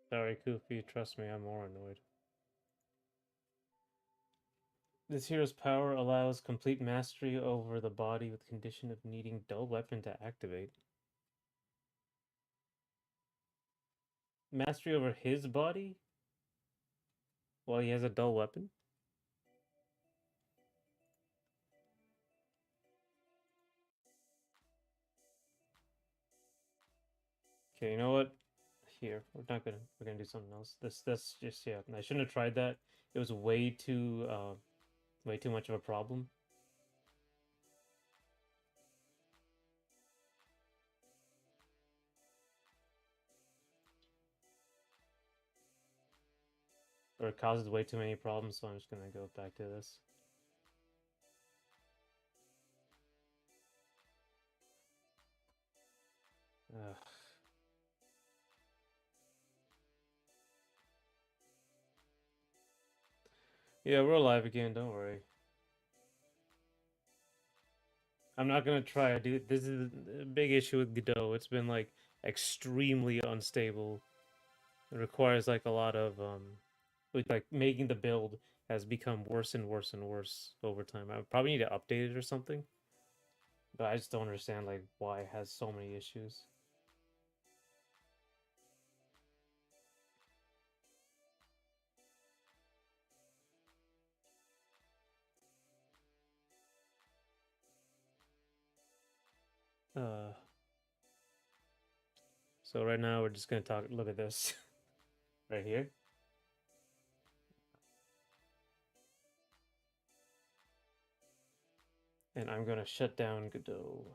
Sorry, Koofy, trust me, I'm more annoyed. This hero's power allows complete mastery over the body with the condition of needing dull weapon to activate. Mastery over his body while he has a dull weapon? Okay, you know what? Here, we're gonna do something else. That's just yeah. I shouldn't have tried that. It was way too much of a problem. Or it causes way too many problems, so I'm just gonna go back to this. Ugh. Yeah, we're alive again, don't worry. I'm not gonna try. Dude, this is a big issue with Godot. It's been like extremely unstable. It requires like a lot of like making the build has become worse and worse and worse over time. I probably need to update it or something. But I just don't understand like why it has so many issues. Uh so right now we're just gonna look at this right here. And I'm gonna shut down Godot.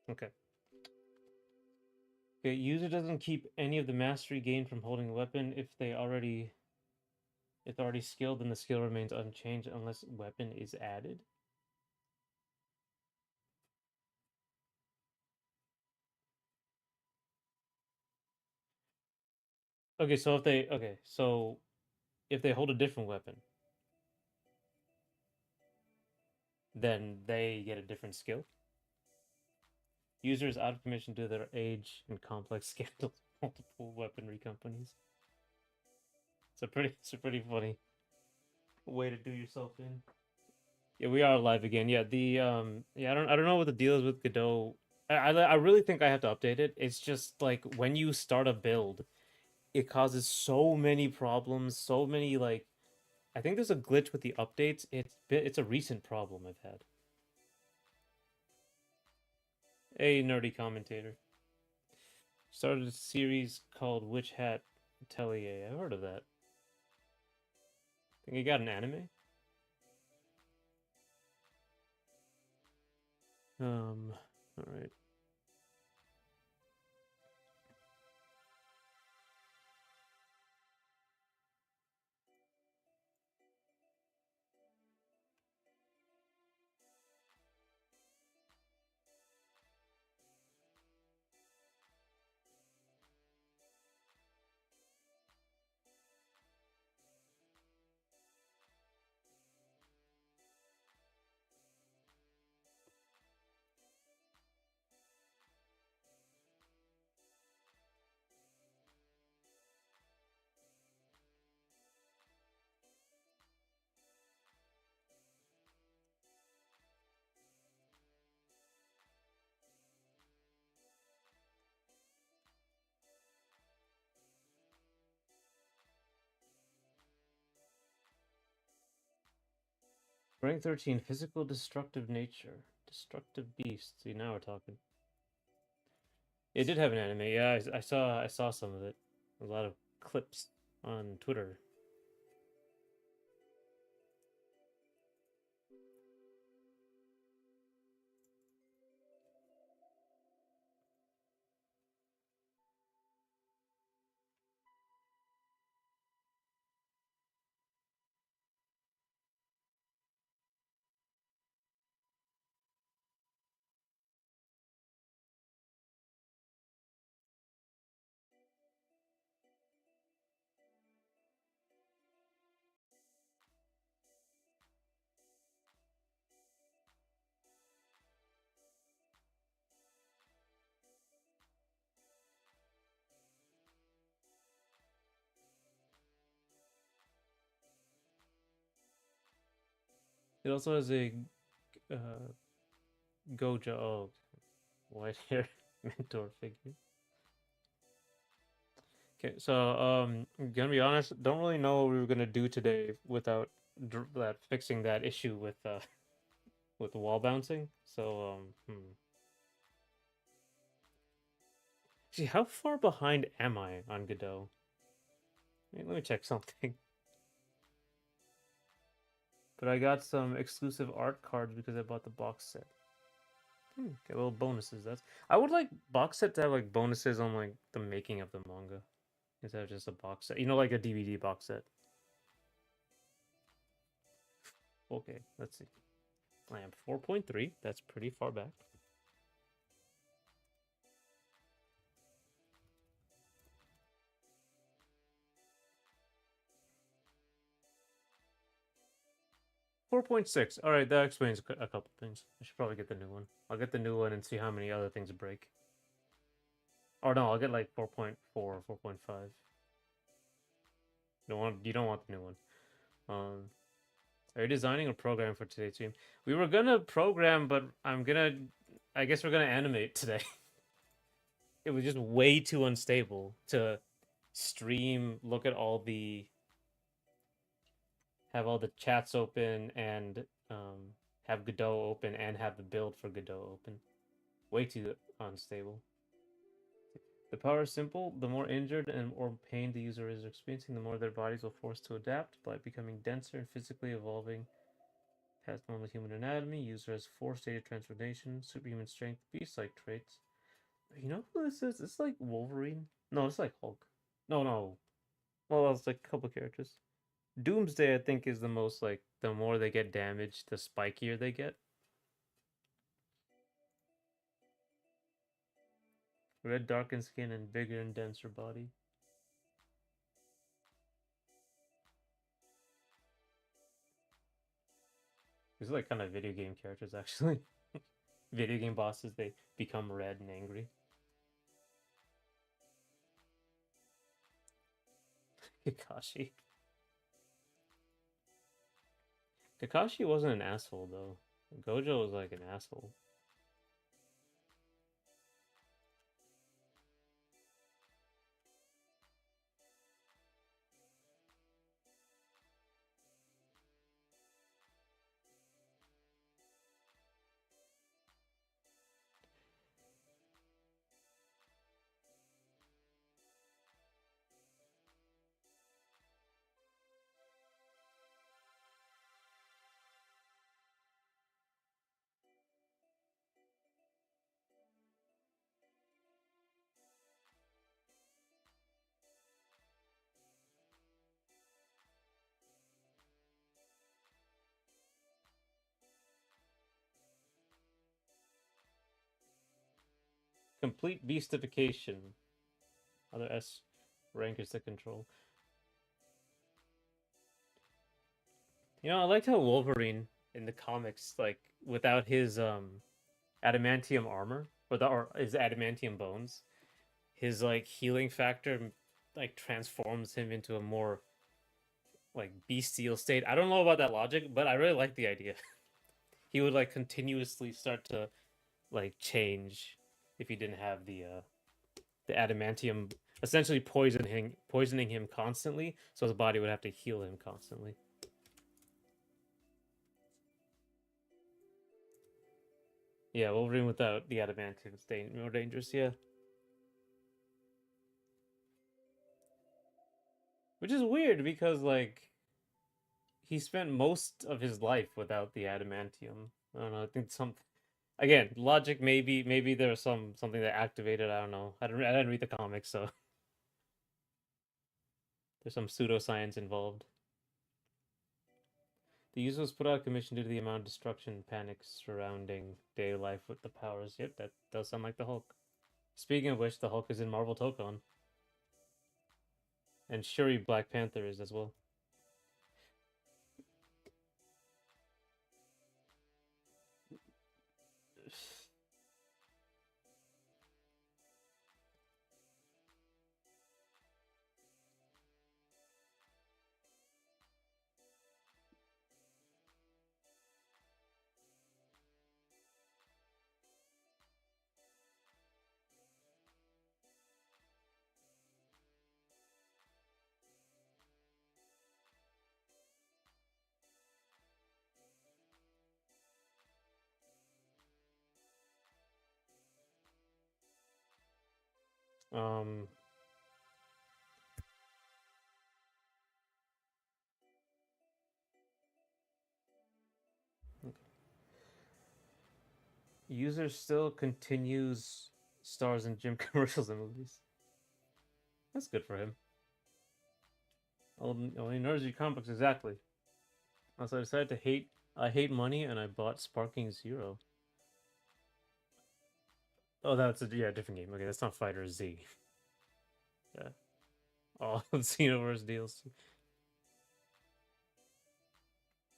Okay. Okay, user doesn't keep any of the mastery gained from holding a weapon if already skilled, then the skill remains unchanged unless weapon is added. So if they hold a different weapon, then they get a different skill. User is out of commission due to their age and complex scandals with multiple weaponry companies. It's a pretty funny way to do yourself in. Yeah, we are live again. Yeah, I don't know what the deal is with Godot. I really think I have to update it. It's just like when you start a build, it causes so many problems, so many like I think there's a glitch with the updates. It's a recent problem I've had. A nerdy commentator started a series called Witch Hat Atelier. I've heard of that. Think he got an anime? All right. Rank 13, physical destructive nature. Destructive beast. See, now we're talking. It did have an anime. Yeah, I saw some of it. A lot of clips on Twitter. It also has a uh, Gojo. Oh, white hair mentor figure. Okay, so gonna be honest, don't really know what we were gonna do today without that fixing that issue with the wall bouncing. So see, how far behind am I on Godot? Let me check something. But I got some exclusive art cards because I bought the box set. Get little bonuses. That's I would like box set to have like bonuses on like the making of the manga instead of just a box set. You know, like a DVD box set. Okay, let's see. I am 4.3. That's pretty far back. 4.6. All right, that explains a couple things. I should probably get the new one. I'll get the new one and see how many other things break. Or no, I'll get like 4.4 or 4.5. You don't want the new one. Are you designing a program for today's stream? We were gonna program, but I guess we're gonna animate today. It was just way too unstable to stream, look at have all the chats open and have Godot open and have the build for Godot open. Way too unstable. The power is simple. The more injured and or pain the user is experiencing, the more their bodies will force to adapt by becoming denser and physically evolving past normal human anatomy. User has 4-stage transformation, superhuman strength, beast-like traits. You know who this is? It's like Wolverine. No, it's like Hulk. No, no. Well, it's like a couple characters. Doomsday, I think, is the most like the more they get damaged, the spikier they get. Red darkened skin and bigger and denser body. These are like kind of video game characters, actually. Video game bosses, they become red and angry. Kakashi. Kakashi wasn't an asshole, though. Gojo was like an asshole. Complete beastification. Other S rank is to control. You know, I liked how Wolverine in the comics, like without his adamantium armor or his adamantium bones, his like healing factor like transforms him into a more like bestial state. I don't know about that logic, but I really like the idea. He would like continuously start to like change if he didn't have the adamantium essentially poisoning him constantly, so his body would have to heal him constantly. Yeah, Wolverine without the adamantium is more dangerous. Yeah, which is weird because like he spent most of his life without the adamantium. I don't know. I think some again logic. Maybe there's something that activated. I don't know. I didn't read the comics, so there's some pseudoscience involved. The user was put out of commission due to the amount of destruction and panic surrounding daily life with the powers. Yep, that does sound like the Hulk. Speaking of which, the Hulk is in Marvel Tokon. And Shuri Black Panther is as well. Um, user still continues stars in gym commercials and movies. That's good for him. Only nerds read comic books exactly. Also, I decided to hate. I hate money, and I bought Sparking Zero. Oh, that's a different game. Okay, that's not Fighter Z. Yeah, all Xenoverse DLC.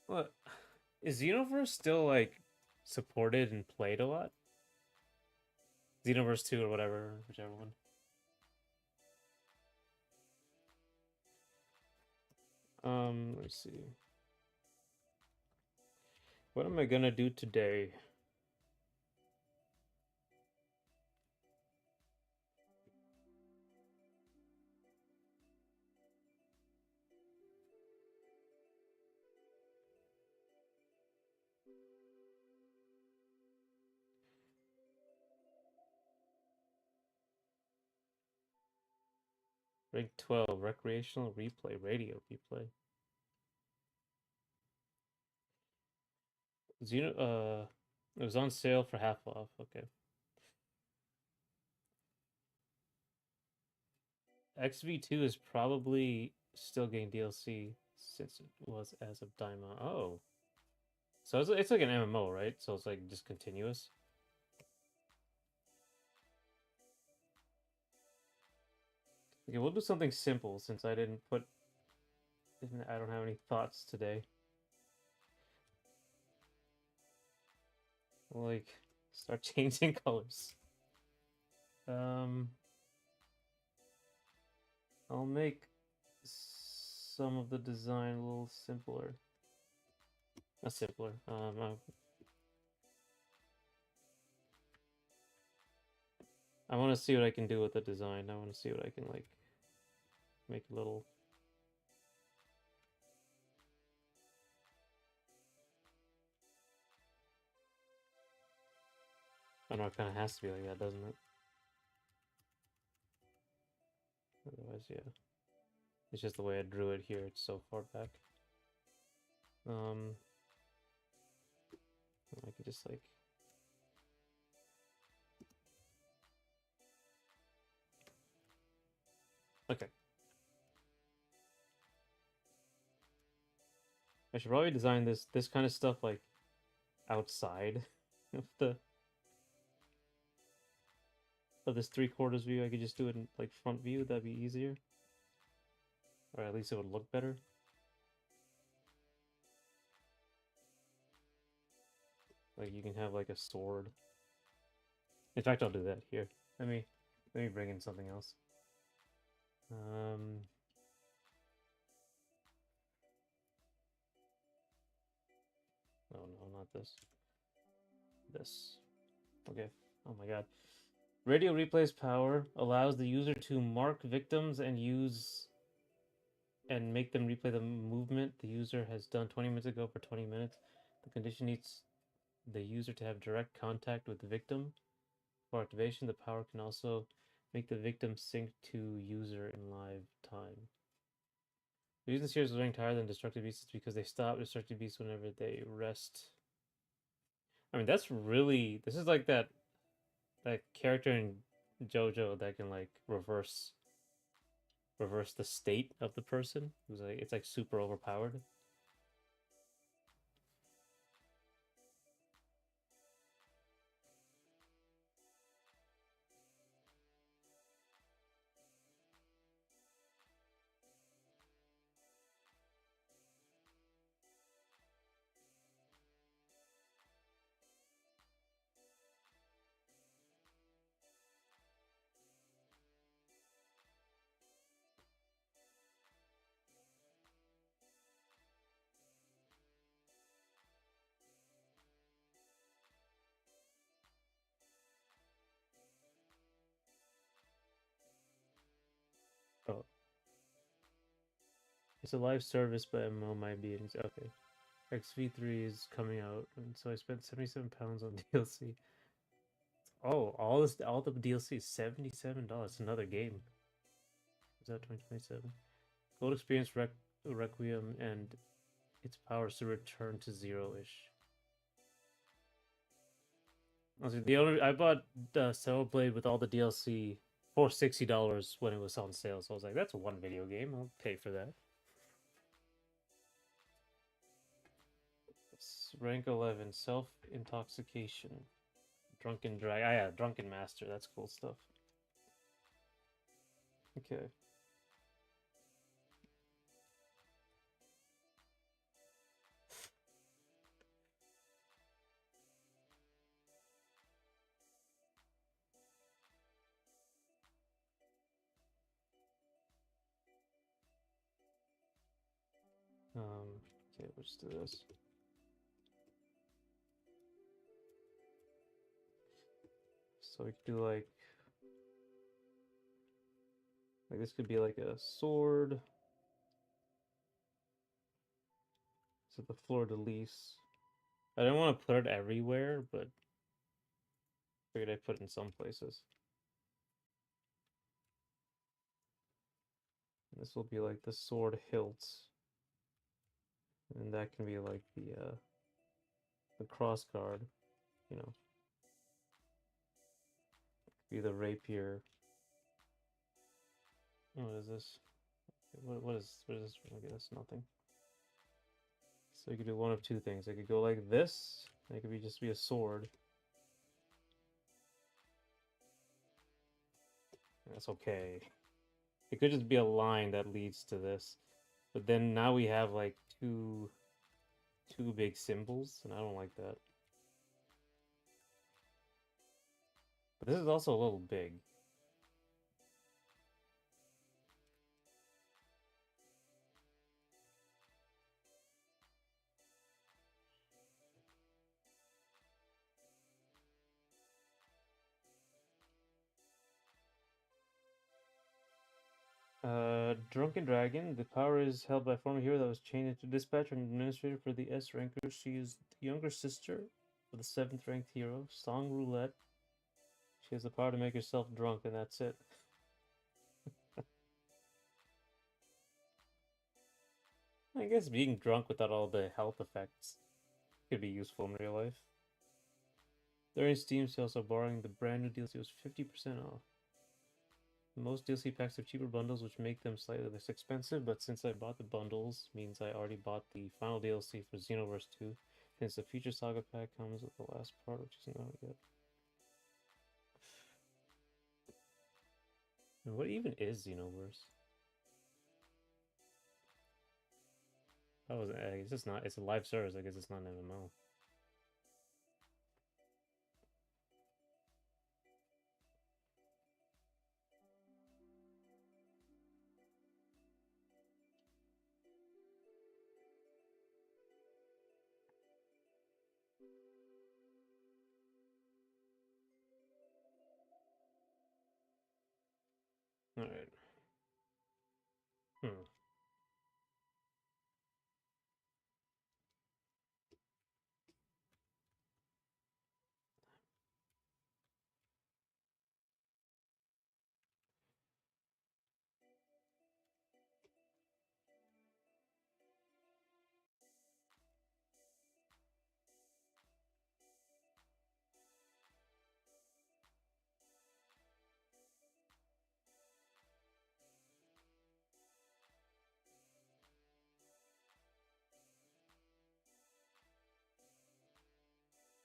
What is Xenoverse still like supported and played a lot? Xenoverse 2 or whatever, whichever one. Let's see. What am I gonna do today? Rank 12, recreational replay, radio replay. It was on sale for half off. Okay. XV2 is probably still getting DLC since it was as of Daima. Oh. So it's like an MMO, right? So it's like just continuous. Okay, we'll do something simple since I don't have any thoughts today. We'll, like, start changing colors. Um, I'll make some of the design a little simpler. Not simpler. I want to see what I can do with the design. I want to see what I can like make a little. I don't know. It kind of has to be like that, doesn't it? Otherwise, yeah. It's just the way I drew it here. It's so far back. I could just like. Okay. I should probably design this kind of stuff like outside of the of this 3/4 view. I could just do it in like front view. That'd be easier, or at least it would look better. Like you can have like a sword. In fact, I'll do that here. Let me bring in something else. Um, oh no, not this. This. Okay. Oh my god. Radio replay's power allows the user to mark victims and make them replay the movement the user has done 20 minutes ago for 20 minutes. The condition needs the user to have direct contact with the victim. For activation, the power can also make the victim sync to user in live time. The reason series is ranked higher than Destructive Beasts is because they stop Destructive Beasts whenever they rest. I mean, that's really this is like that character in JoJo that can like reverse the state of the person. Who's like it's like super overpowered. Oh, it's a live service, but MMO might be okay. XV3 is coming out, and so I spent £77 on DLC. Oh, all the DLC is $77. Another game. Is that 2027? Gold experience Requiem and its powers to return to zero-ish. Honestly, the only I bought the Cell Blade with all the DLC for $60 when it was on sale. So I was like, that's one video game. I'll pay for that. Rank 11, self intoxication, drunken drag. Ah, yeah, drunken master. That's cool stuff. Okay. Okay, let's do this. So we could do like this could be like a sword. So the fleur de lis. I didn't want to put it everywhere, but figured I'd put it in some places. And this will be like the sword hilts. And that can be like the cross guard, you know. Be the rapier. What is this? What is this? Okay, that's nothing. So you could do one of two things. I could go like this. It could be just be a sword. That's okay. It could just be a line that leads to this. But then now we have like two big symbols, and I don't like that. But this is also a little big. Drunken Dragon. The power is held by a former hero that was chained into dispatcher and administrator for the S rankers. She is the younger sister of the 7th ranked hero, Song Roulette. She has the power to make herself drunk, and that's it. I guess being drunk without all the health effects could be useful in real life. During Steam sales, are borrowing the brand new DLC was 50% off. Most DLC packs have cheaper bundles, which make them slightly less expensive, but since I bought the bundles, means I already bought the final DLC for Xenoverse 2. Since the Future Saga pack comes with the last part, which isn't out yet. And what even is Xenoverse? I guess it's not. It's a live service. I guess it's not an MMO. All right. Hmm.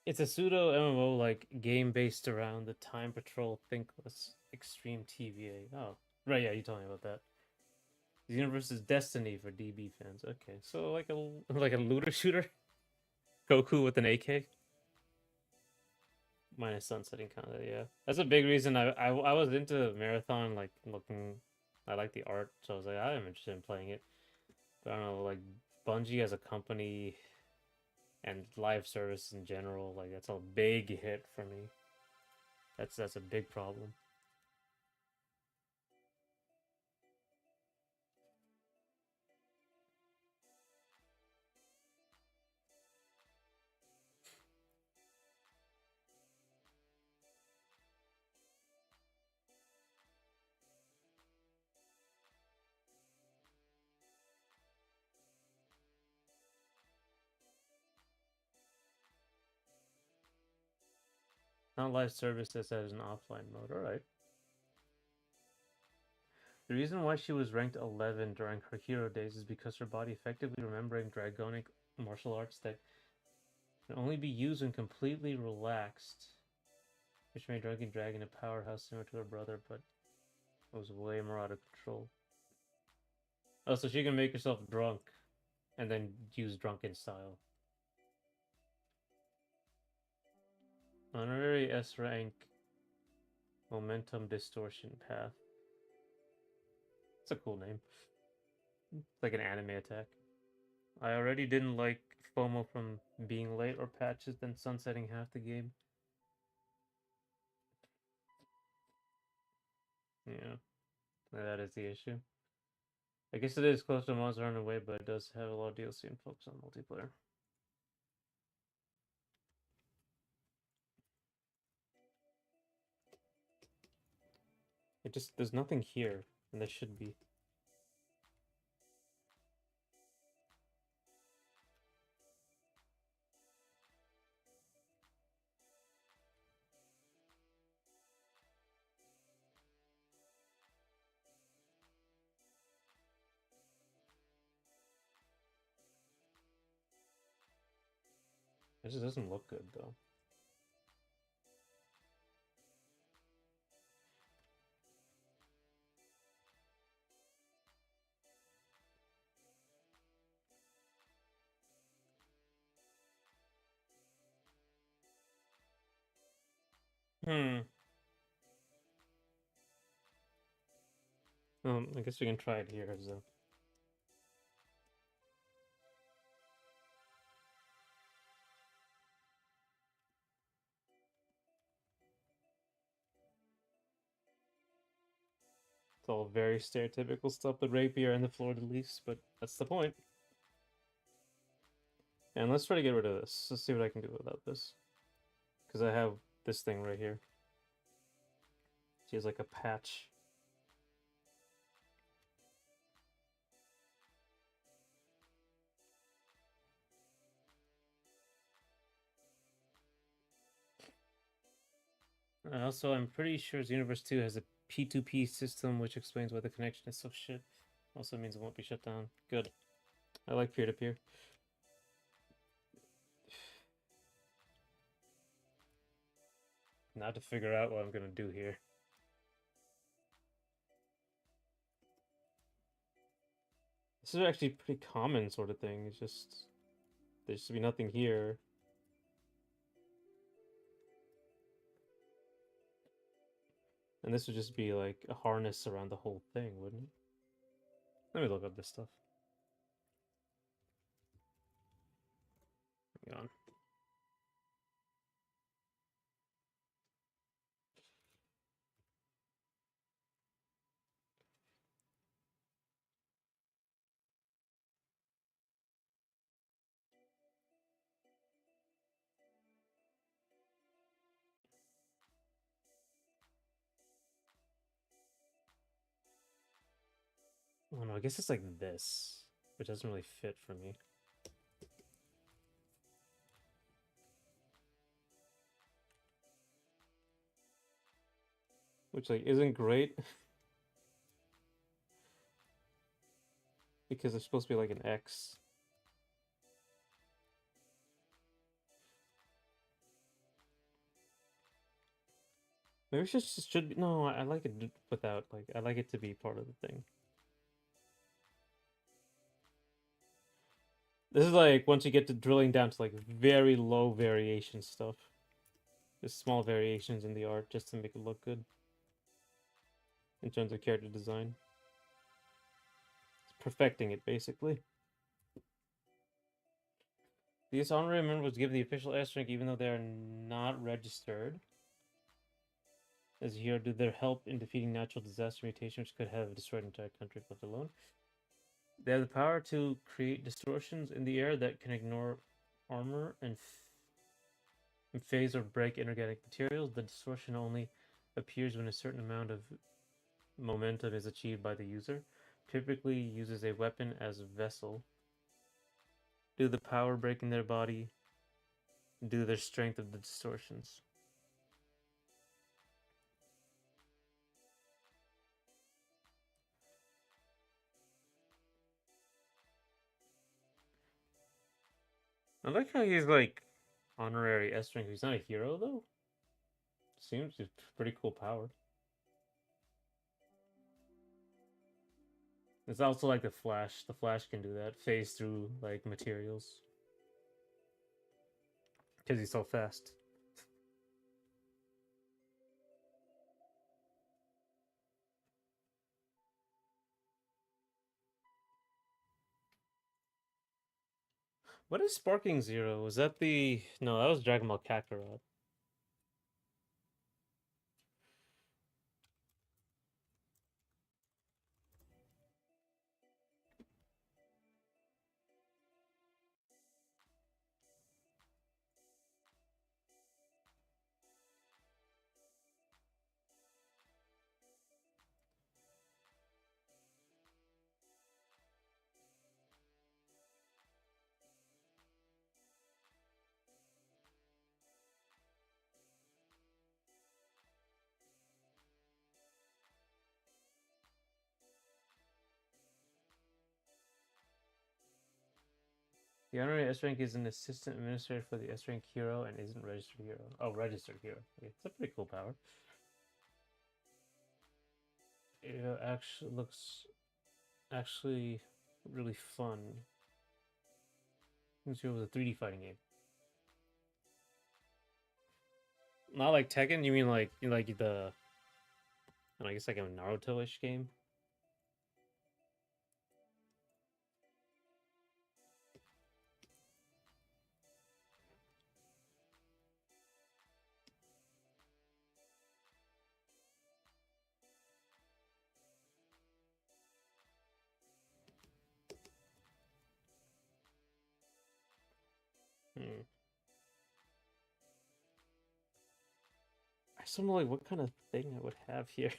It's a pseudo MMO like game based around the Time Patrol Thinkless Extreme TVA. Oh, right, yeah, you told me about that. The universe is Destiny for DB fans. Okay, so like a like a looter shooter, Goku with an AK minus sunsetting kind of. Yeah, that's a big reason I was into Marathon, like looking. I like the art, so I was like, I am interested in playing it. But I don't know, like Bungie as a company and live service in general, like that's a big hit for me. That's a big problem. Not live services as an offline mode. Alright. The reason why she was ranked 11 during her hero days is because her body effectively remembering dragonic martial arts that can only be used when completely relaxed, which made Drunken Dragon a powerhouse similar to her brother, but it was way more out of control. Oh, so she can make herself drunk and then use drunken style. Honorary S rank momentum distortion path. It's a cool name. It's like an anime attack. I already didn't like FOMO from being late or patches, then sunsetting half the game. Yeah, that is the issue. I guess it is close to Monster Hunter Way, but it does have a lot of DLC and focus on multiplayer. It just there's nothing here, and there should be. It just doesn't look good though. Hmm. I guess we can try it here as a. It's all very stereotypical stuff, the rapier and the Florida Leafs, but that's the point. And let's try to get rid of this. Let's see what I can do without this. Because I have this thing right here. She has like a patch. Also, I'm pretty sure Universe 2 has a P2P system, which explains why the connection is so shit. Also means it won't be shut down. Good. I like peer-to-peer. Now to figure out what I'm gonna do here. This is actually a pretty common sort of thing. It's just there should be nothing here. And this would just be like a harness around the whole thing, wouldn't it? Let me look up this stuff. Hang on. I don't know, I guess it's like this, which doesn't really fit for me. Which like isn't great because it's supposed to be like an X. Maybe it should be no. I like it without like I like it to be part of the thing. This is like once you get to drilling down to like very low variation stuff. Just small variations in the art just to make it look good in terms of character design. It's perfecting it basically. These honorary members give the official S rank even though they are not registered. As here, do their help in defeating natural disaster mutations which could have destroyed an entire country if left alone. They have the power to create distortions in the air that can ignore armor and phase or break inorganic materials. The distortion only appears when a certain amount of momentum is achieved by the user. Typically uses a weapon as a vessel. Due to the power breaking their body, due to their strength of the distortions. I like how he's like honorary S rank. He's not a hero though. Seems just pretty cool power. It's also like the Flash. The Flash can do that. Phase through like materials because he's so fast. What is Sparking Zero? Was that the no? That was Dragon Ball Kakarot. The honorary S rank is an assistant administrator for the S rank hero and isn't registered hero. Oh, registered hero. Okay, it's a pretty cool power. It actually looks actually really fun. This was a 3D fighting game. Not like Tekken. You mean like the? I guess like a Naruto-ish game. Hmm. I just don't know like what kind of thing I would have here.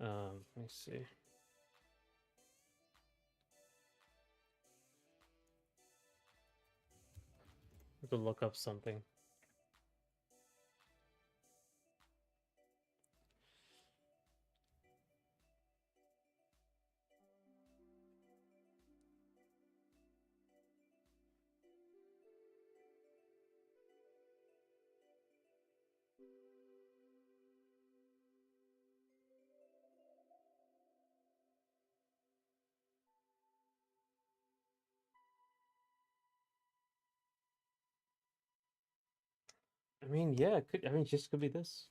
Let me see. I have to look up something. I mean, yeah, it could. I mean, it just could be this.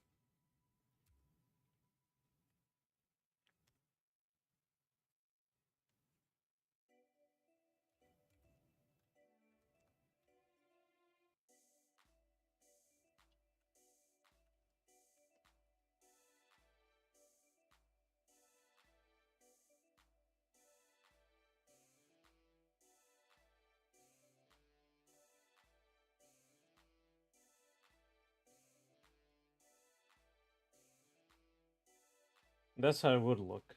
That's how it would look.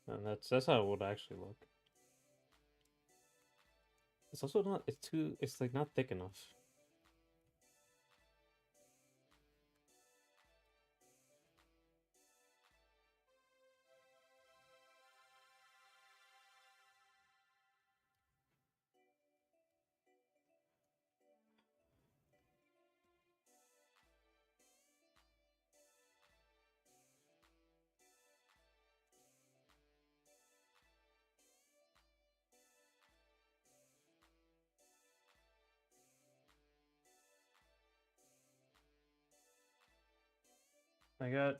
And that's how it would actually look. It's also not. It's too. It's like not thick enough. I got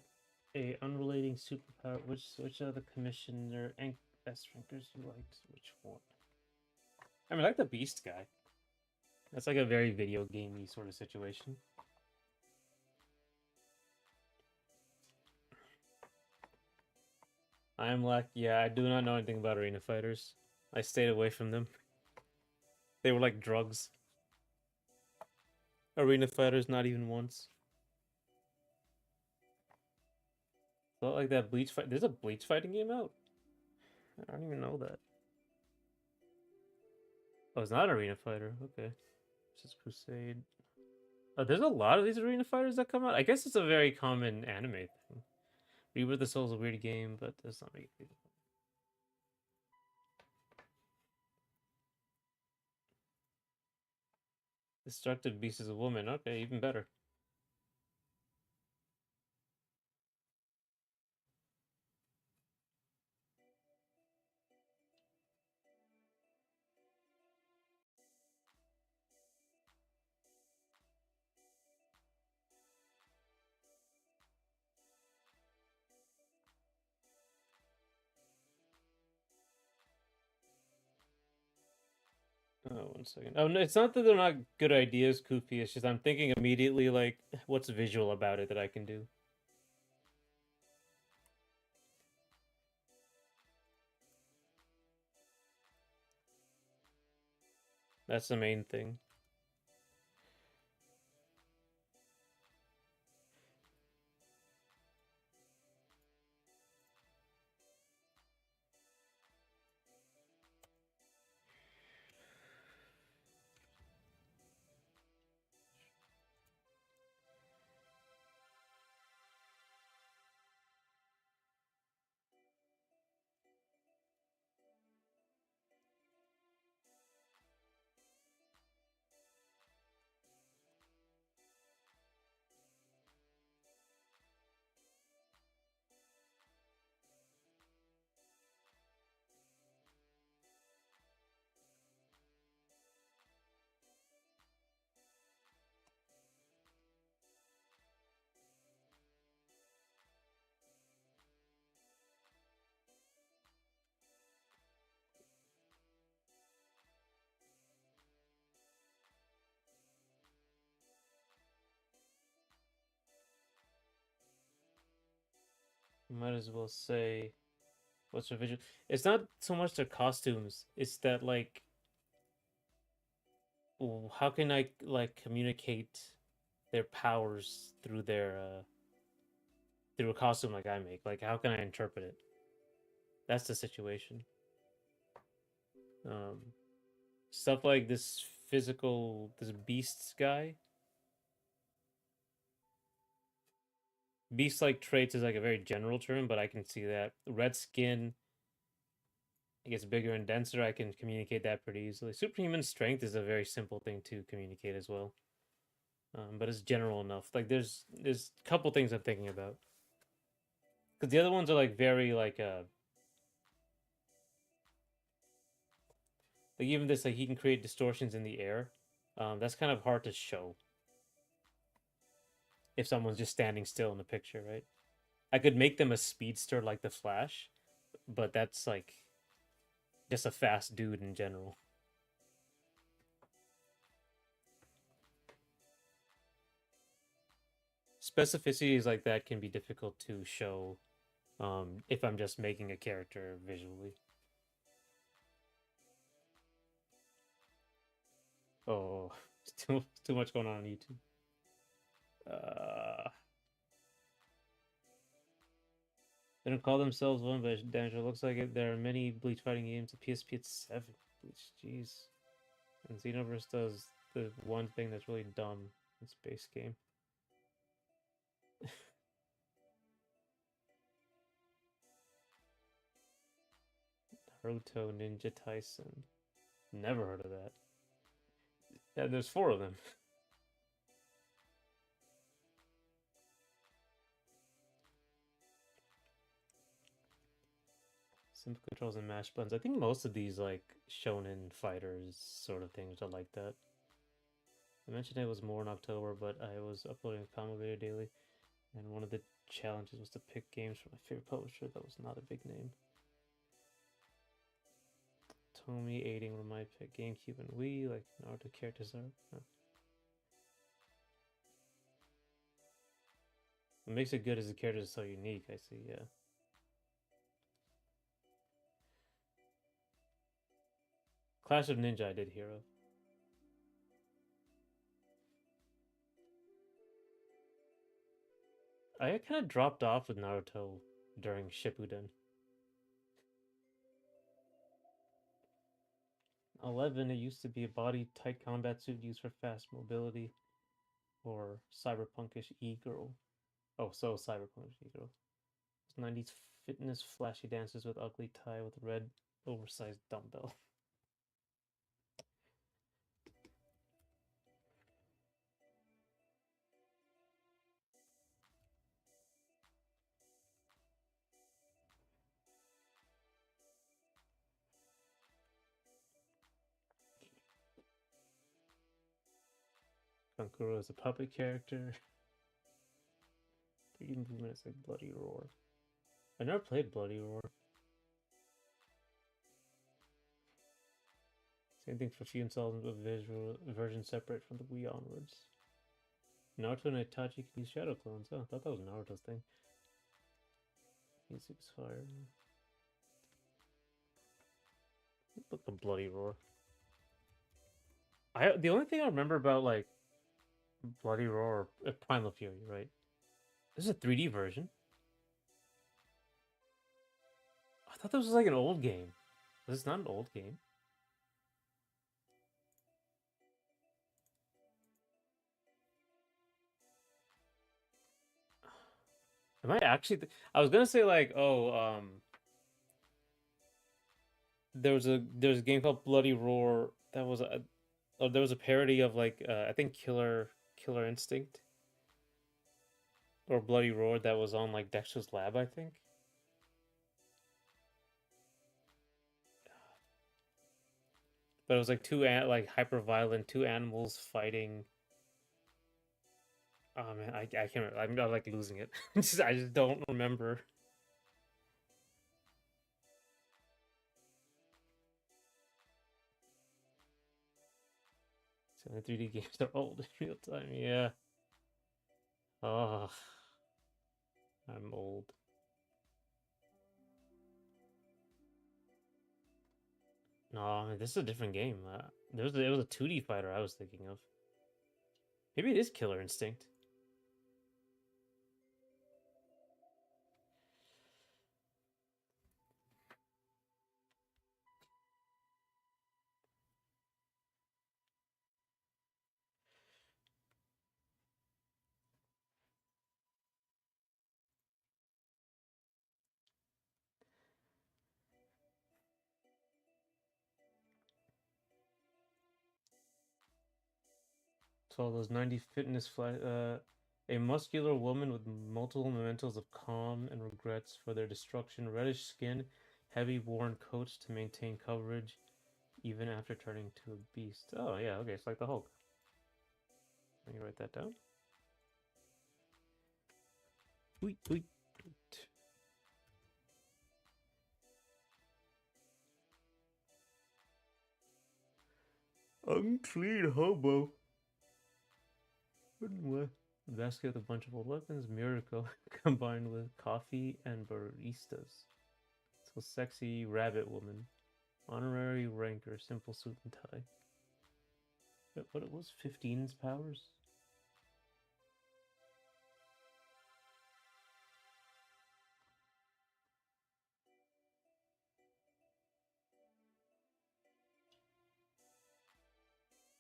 a unrelating superpower. Which of the commissioner and best rankers you liked? Which one? I mean, I like the Beast guy. That's like a very video gamey sort of situation. I am like, yeah, I do not know anything about arena fighters. I stayed away from them. They were like drugs. Arena fighters, not even once. Felt like that Bleach fight. There's a Bleach fighting game out. I don't even know that. Oh, it's not an arena fighter. Okay. It's just Crusade. Oh, there's a lot of these arena fighters that come out. I guess it's a very common anime thing. Rebirth of the Soul is a weird game, but that's not make it. Destructive Beast is a woman. Okay, even better. Oh, 1 second. Oh no, it's not that they're not good ideas, Koofy. It's just I'm thinking immediately like, what's visual about it that I can do? That's the main thing. Might as well say what's their visual. It's not so much their costumes. It's that like, how can I like communicate their powers through their through a costume like I make? Like, how can I interpret it? That's the situation. Um, Stuff like this beast guy. Beast like traits is like a very general term, but I can see that red skin. It gets bigger and denser. I can communicate that pretty easily. Superhuman strength is a very simple thing to communicate as well, but it's general enough. Like there's a couple things I'm thinking about because the other ones are like very like even this like he can create distortions in the air. That's kind of hard to show if someone's just standing still in the picture, right? I could make them a speedster like the Flash, but that's like just a fast dude in general. Specificities like that can be difficult to show if I'm just making a character visually. Oh, too much going on YouTube. Uh, they don't call themselves one, but damn sure looks like it. There are many Bleach fighting games. The PSP at 7. Bleach, jeez. And Xenoverse does the one thing that's really dumb in space game. Naruto Ninja Tyson. Never heard of that. Yeah, there's 4 of them. Simple controls and mash buttons. I think most of these like shonen fighters sort of things are like that. I mentioned it was more in October, but I was uploading a comic video daily, and one of the challenges was to pick games from my favorite publisher that was not a big name. Tomy aiding one of my pick GameCube and Wii, like Naruto characters are. Oh. What makes it good is the characters are so unique, I see, yeah. Clash of Ninja I did hear of. I kind of dropped off with Naruto during Shippuden. 11, it used to be a body tight combat suit used for fast mobility, or cyberpunkish e-girl. Oh, so cyberpunkish e-girl. 90s fitness flashy dancers with ugly tie with red oversized dumbbell. Kankuro is a puppet character. 3D movement is like Bloody Roar. I never played Bloody Roar. Same thing for few installments with visual version separate from the Wii onwards. Naruto and Itachi can use shadow clones. Oh, I thought that was Naruto's thing. Music's fire. Look the Bloody Roar. The only thing I remember about like Bloody Roar, Primal Fury, right? This is a 3D version. I thought this was like an old game. This is not an old game. Am I actually? I was gonna say like, oh, there's a game called Bloody Roar that was a oh, there was a parody of like I think Killer Instinct or Bloody Roar that was on like Dexter's Lab, I think. But it was like like hyper violent two animals fighting. Oh man, I can't remember. I'm not like losing it. I just don't remember. So the 3D games are old in real time. Yeah. Oh, I'm old. No, I mean, this is a different game. It was a 2D fighter I was thinking of. Maybe it is Killer Instinct. So all those 90 fitness a muscular woman with multiple mementos of calm and regrets for their destruction, reddish skin, heavy worn coats to maintain coverage, even after turning to a beast. Oh yeah, okay, it's like the Hulk. Let me write that down. Tweet, tweet, tweet. Unclean hobo. What? Basket with a bunch of old weapons, miracle combined with coffee and baristas. So sexy rabbit woman. Honorary ranker, simple suit and tie. What it was? 15's powers?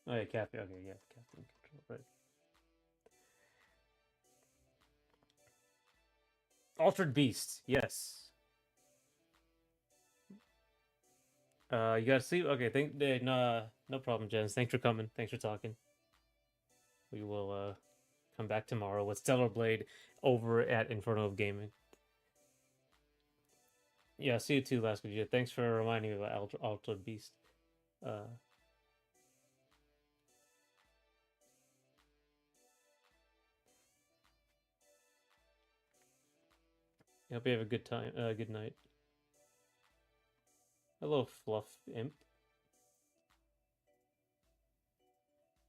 Oh yeah, Captain. Okay, yeah, Captain Control. Right. Altered Beast. Yes. You gotta sleep. Okay, no problem, Jens. Thanks for coming. Thanks for talking. We will come back tomorrow with Stellar Blade over at Inferno of Gaming. Yeah, see you too, Last Vegeta. Thanks for reminding me about Altered Beast. Uh, hope you have a good time. Good night. Hello, Fluff Imp.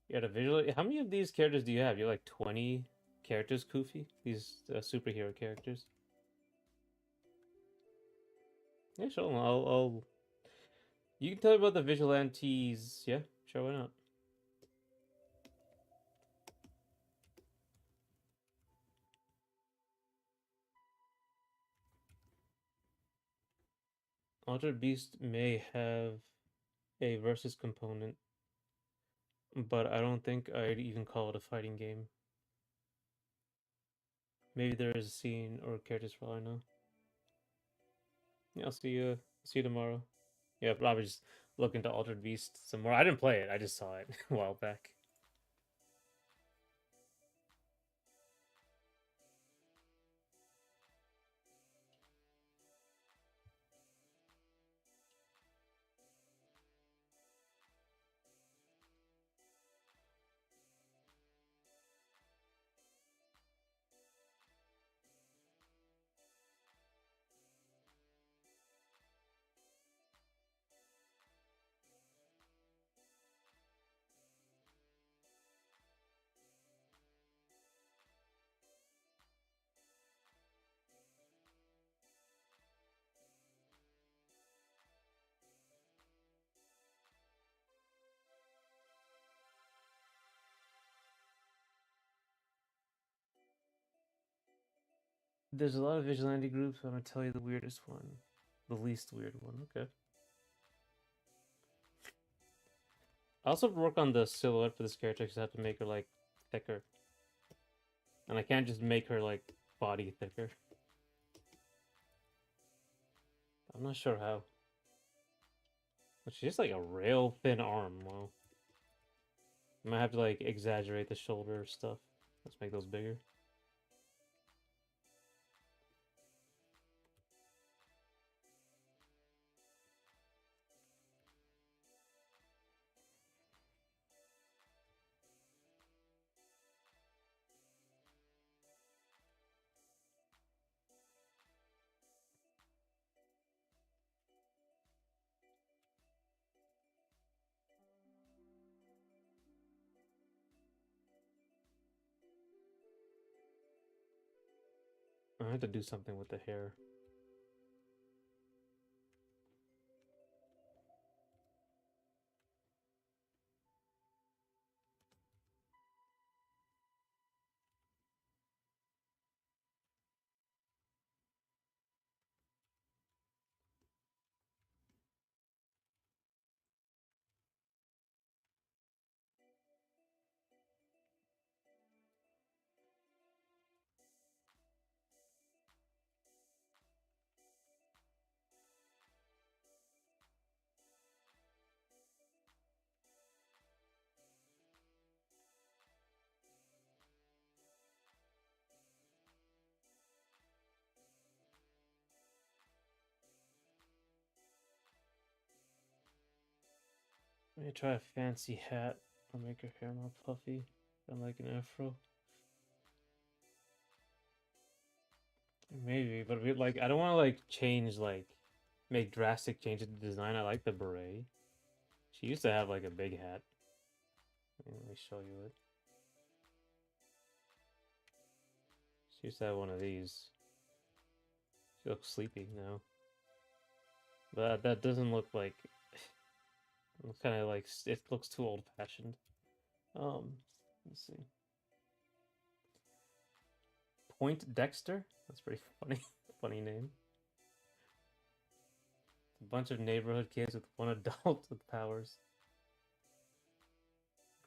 You got a visual. How many of these characters do you have? You're like 20 characters, Koofy? These superhero characters. Yeah, sure. I'll. You can tell me about the vigilantes. Yeah, sure. Why not? Altered Beast may have a versus component, but I don't think I'd even call it a fighting game. Maybe there is a scene or characters for all I know. Yeah, I'll see you tomorrow. Yeah, probably just look into Altered Beast some more. I didn't play it. I just saw it a while back. There's a lot of vigilante groups. I'm gonna tell you the weirdest one, the least weird one. Okay. I also work on the silhouette for this character because I have to make her like thicker, and I can't just make her like body thicker. I'm not sure how. But she's just like a real thin arm. Wow. I might have to like exaggerate the shoulder stuff. Let's make those bigger. I have to do something with the hair. Let me try a fancy hat. I'll make her hair more puffy and like an afro. Maybe, but like I don't want to like change like make drastic changes to the design. I like the beret. She used to have like a big hat. Let me show you it. She used to have one of these. She looks sleepy now. But that doesn't look like it's kind of like it looks too old fashioned. Let's see. Point Dexter. That's pretty funny. Funny name. A bunch of neighborhood kids with one adult with powers.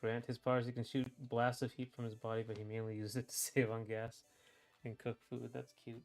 Grant his powers, he can shoot blasts of heat from his body, but he mainly uses it to save on gas and cook food. That's cute.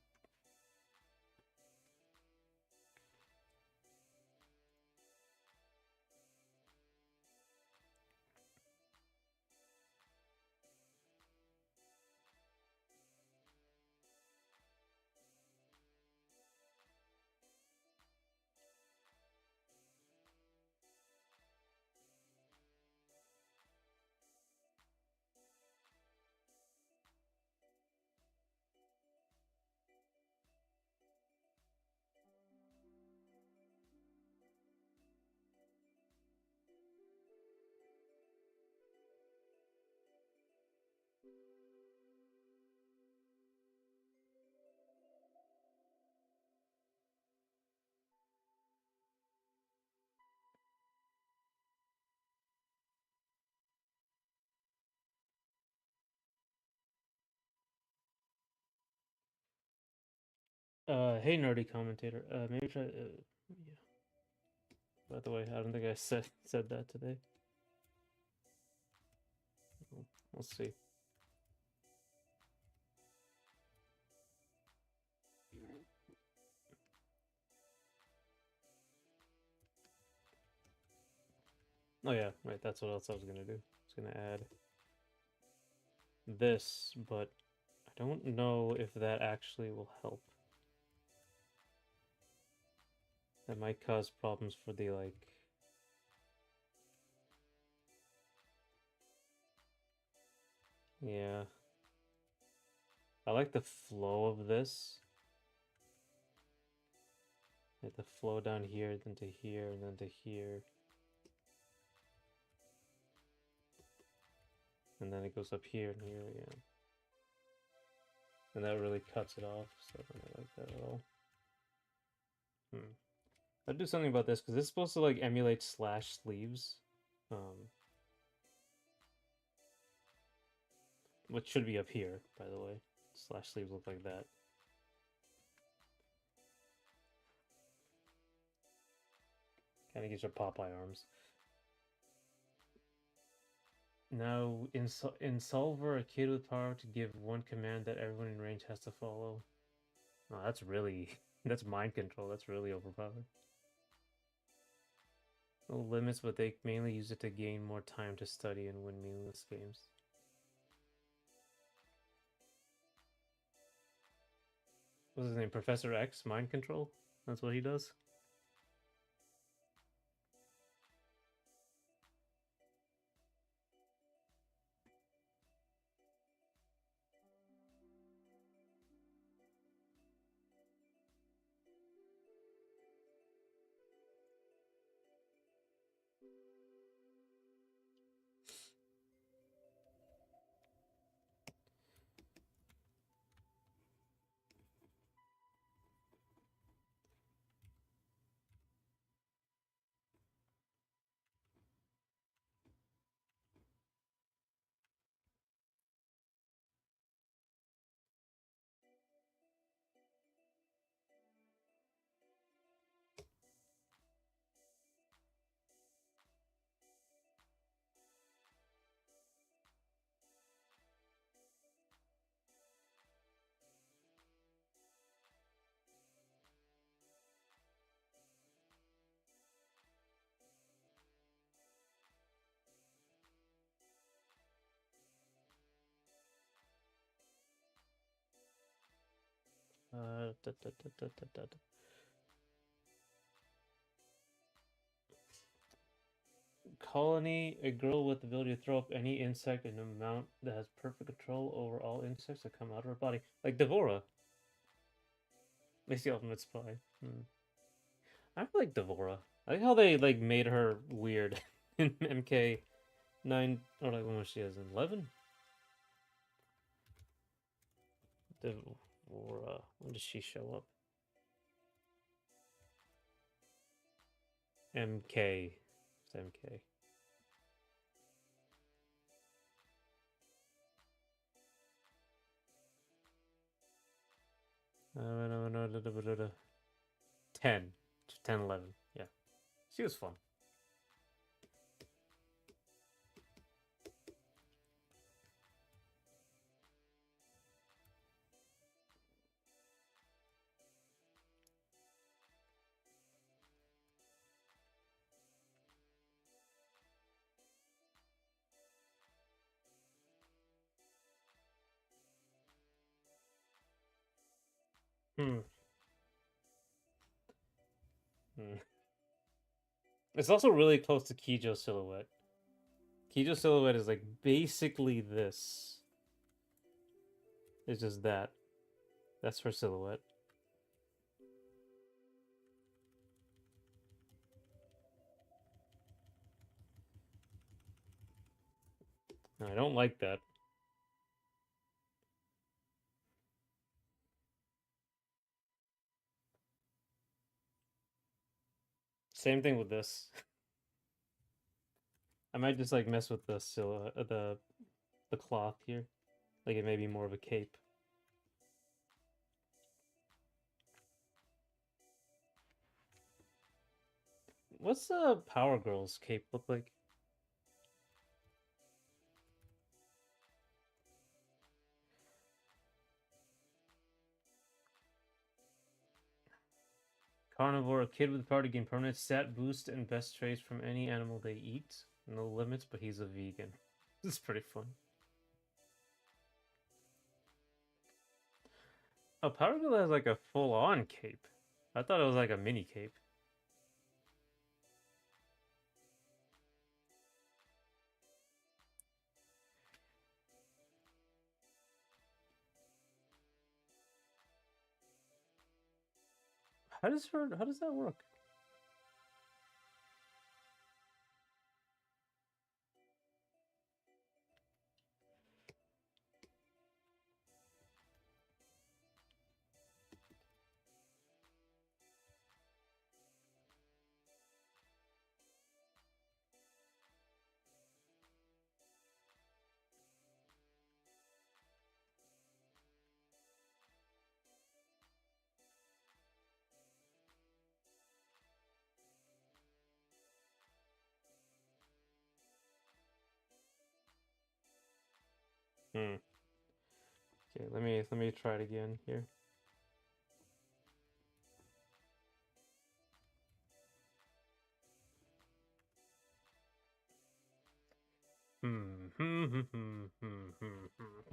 Hey nerdy commentator. Maybe try. Yeah. By the way, I don't think I said that today. We'll see. Oh yeah, right. That's what else I was gonna do. I was gonna add this, but I don't know if that actually will help. That might cause problems for the like. Yeah. I like the flow of this. Like the flow down here, then to here, and then to here. And then it goes up here and here, yeah. And that really cuts it off, so I don't like that at all. I'll do something about this, because it's supposed to like emulate slash sleeves. Which should be up here, by the way. Slash sleeves look like that. Kind of gives her Popeye arms. Now, in Solver, a kid with power to give one command that everyone in range has to follow. Oh, that's really... that's mind control. That's really overpowered. No limits, but they mainly use it to gain more time to study and win meaningless games. What's his name? Professor X? Mind control? That's what he does? Da, da, da, da, da, da. Colony, a girl with the ability to throw up any insect in an amount that has perfect control over all insects that come out of her body. Like Devora. It's the ultimate spy. I like Devora. I like how they like made her weird in MK9, or like when was she as 11? Devora. When does she show up? MK. It's MK. No. 10. 10, 11. Yeah. She was fun. Hmm. It's also really close to Kijo's silhouette. Kijo's silhouette is like basically this. It's just that. That's her silhouette. And I don't like that. Same thing with this. I might just like mess with the silhouette, the cloth here. Like it may be more of a cape. What's the Power Girl's cape look like? Carnivore, a kid with the power to gain permanent stat boost and best traits from any animal they eat. No limits, but he's a vegan. This is pretty fun. Oh, Power Girl has like a full-on cape. I thought it was like a mini cape. How does that work? Hmm. Okay, let me try it again here.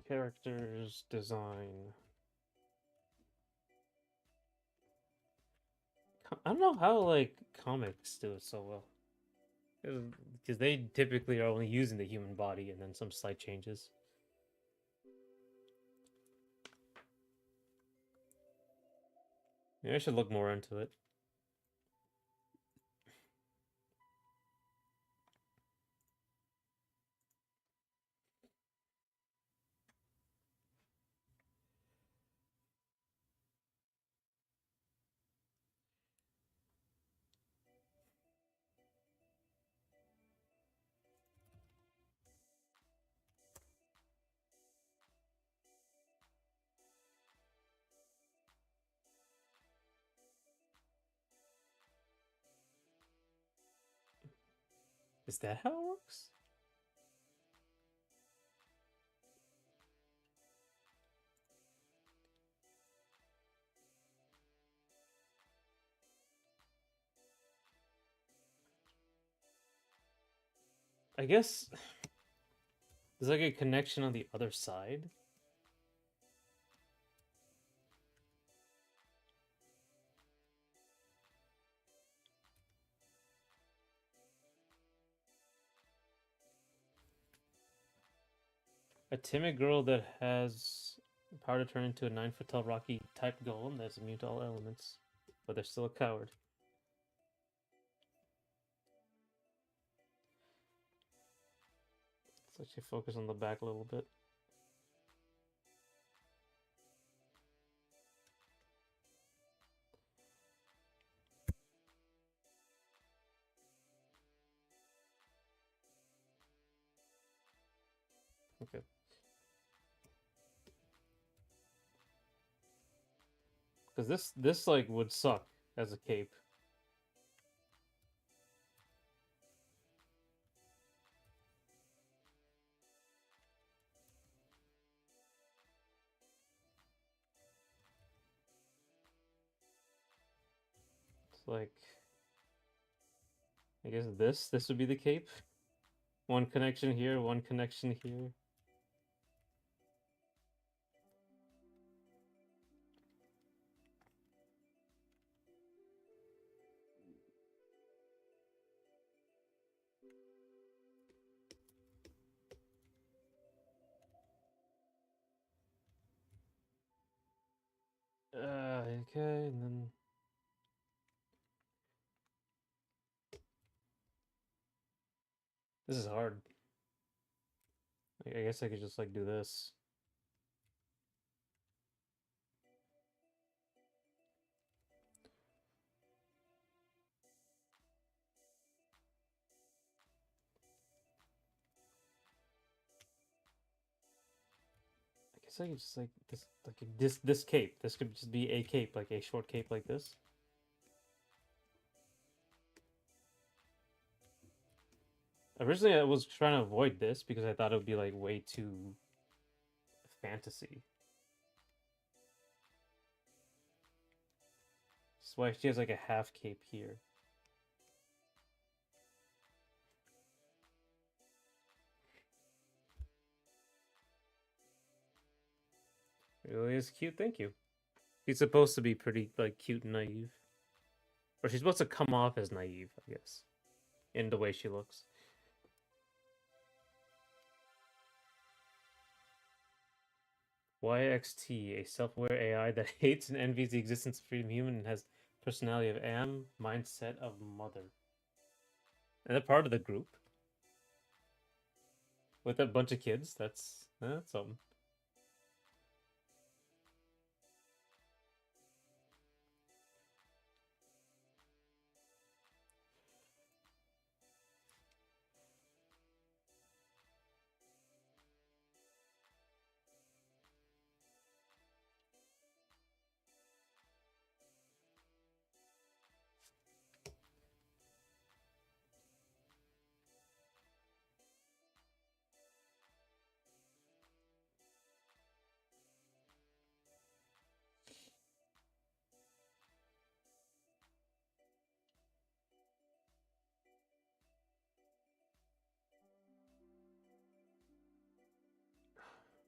Characters, design. I don't know how like comics do it so well. Because they typically are only using the human body and then some slight changes. Maybe I should look more into it. Is that how it works? I guess there's like a connection on the other side. A timid girl that has the power to turn into a 9-foot tall rocky type golem that's immune to all elements, but they're still a coward. Let's actually focus on the back a little bit. Okay. Because this like would suck as a cape. It's like I guess this would be the cape. One connection here, one connection here. Okay, and then this is hard. I guess I could just like do this. I guess I could just like this cape. This could just be a cape, like a short cape like this. Originally, I was trying to avoid this because I thought it would be like way too fantasy. That's why she has like a half cape here. It really is cute. Thank you. She's supposed to be pretty like cute and naive, or she's supposed to come off as naive, I guess, in the way she looks. YXT, a self-aware AI that hates and envies the existence of freedom human and has personality of am, mindset of mother. And they're part of the group with a bunch of kids. That's something.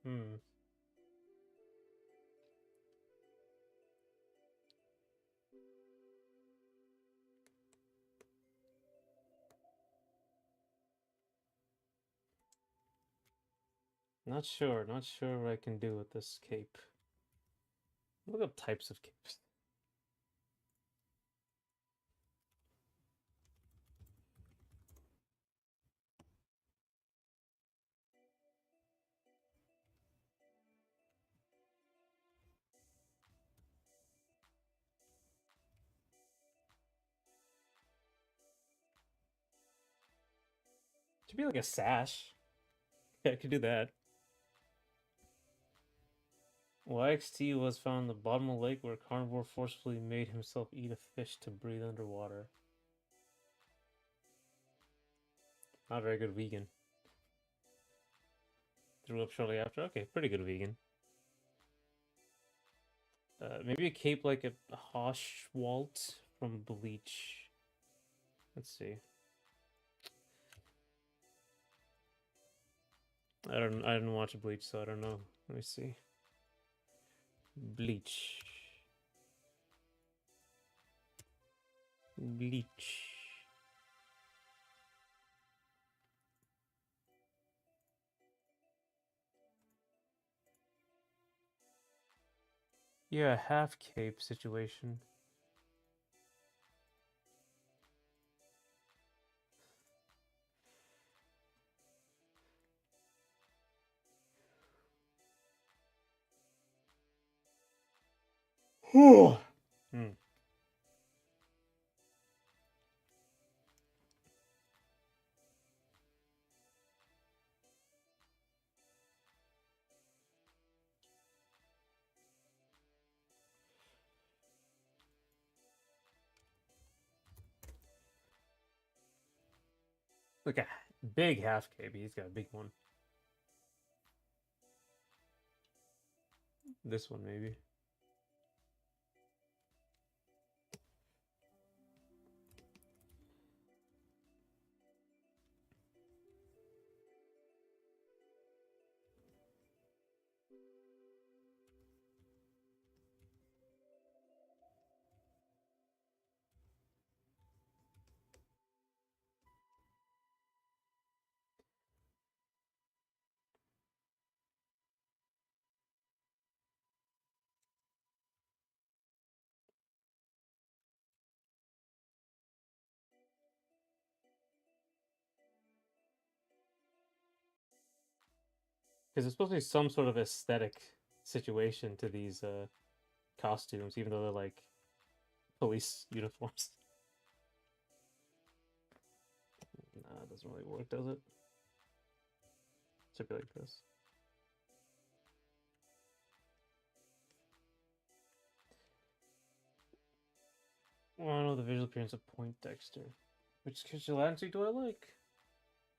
Hmm. Not sure. Not sure what I can do with this cape. Look up types of capes. Should be like a sash. Yeah, I could do that. YXT was found in the bottom of the lake where a carnivore forcefully made himself eat a fish to breathe underwater. Not a very good vegan. Threw up shortly after. Okay, pretty good vegan. Maybe a cape like a Hoshwalt from Bleach. Let's see. I didn't watch Bleach, so I don't know. Let me see. Bleach. Bleach. Yeah, half cape situation. Hmm. Look at big half cape. He's got a big one. This one maybe. Because there's supposed to be some sort of aesthetic situation to these costumes, even though they're like police uniforms. Nah, it doesn't really work, does it? Should be like this. Well, I don't know the visual appearance of Point Dexter. Which vigilante do I like?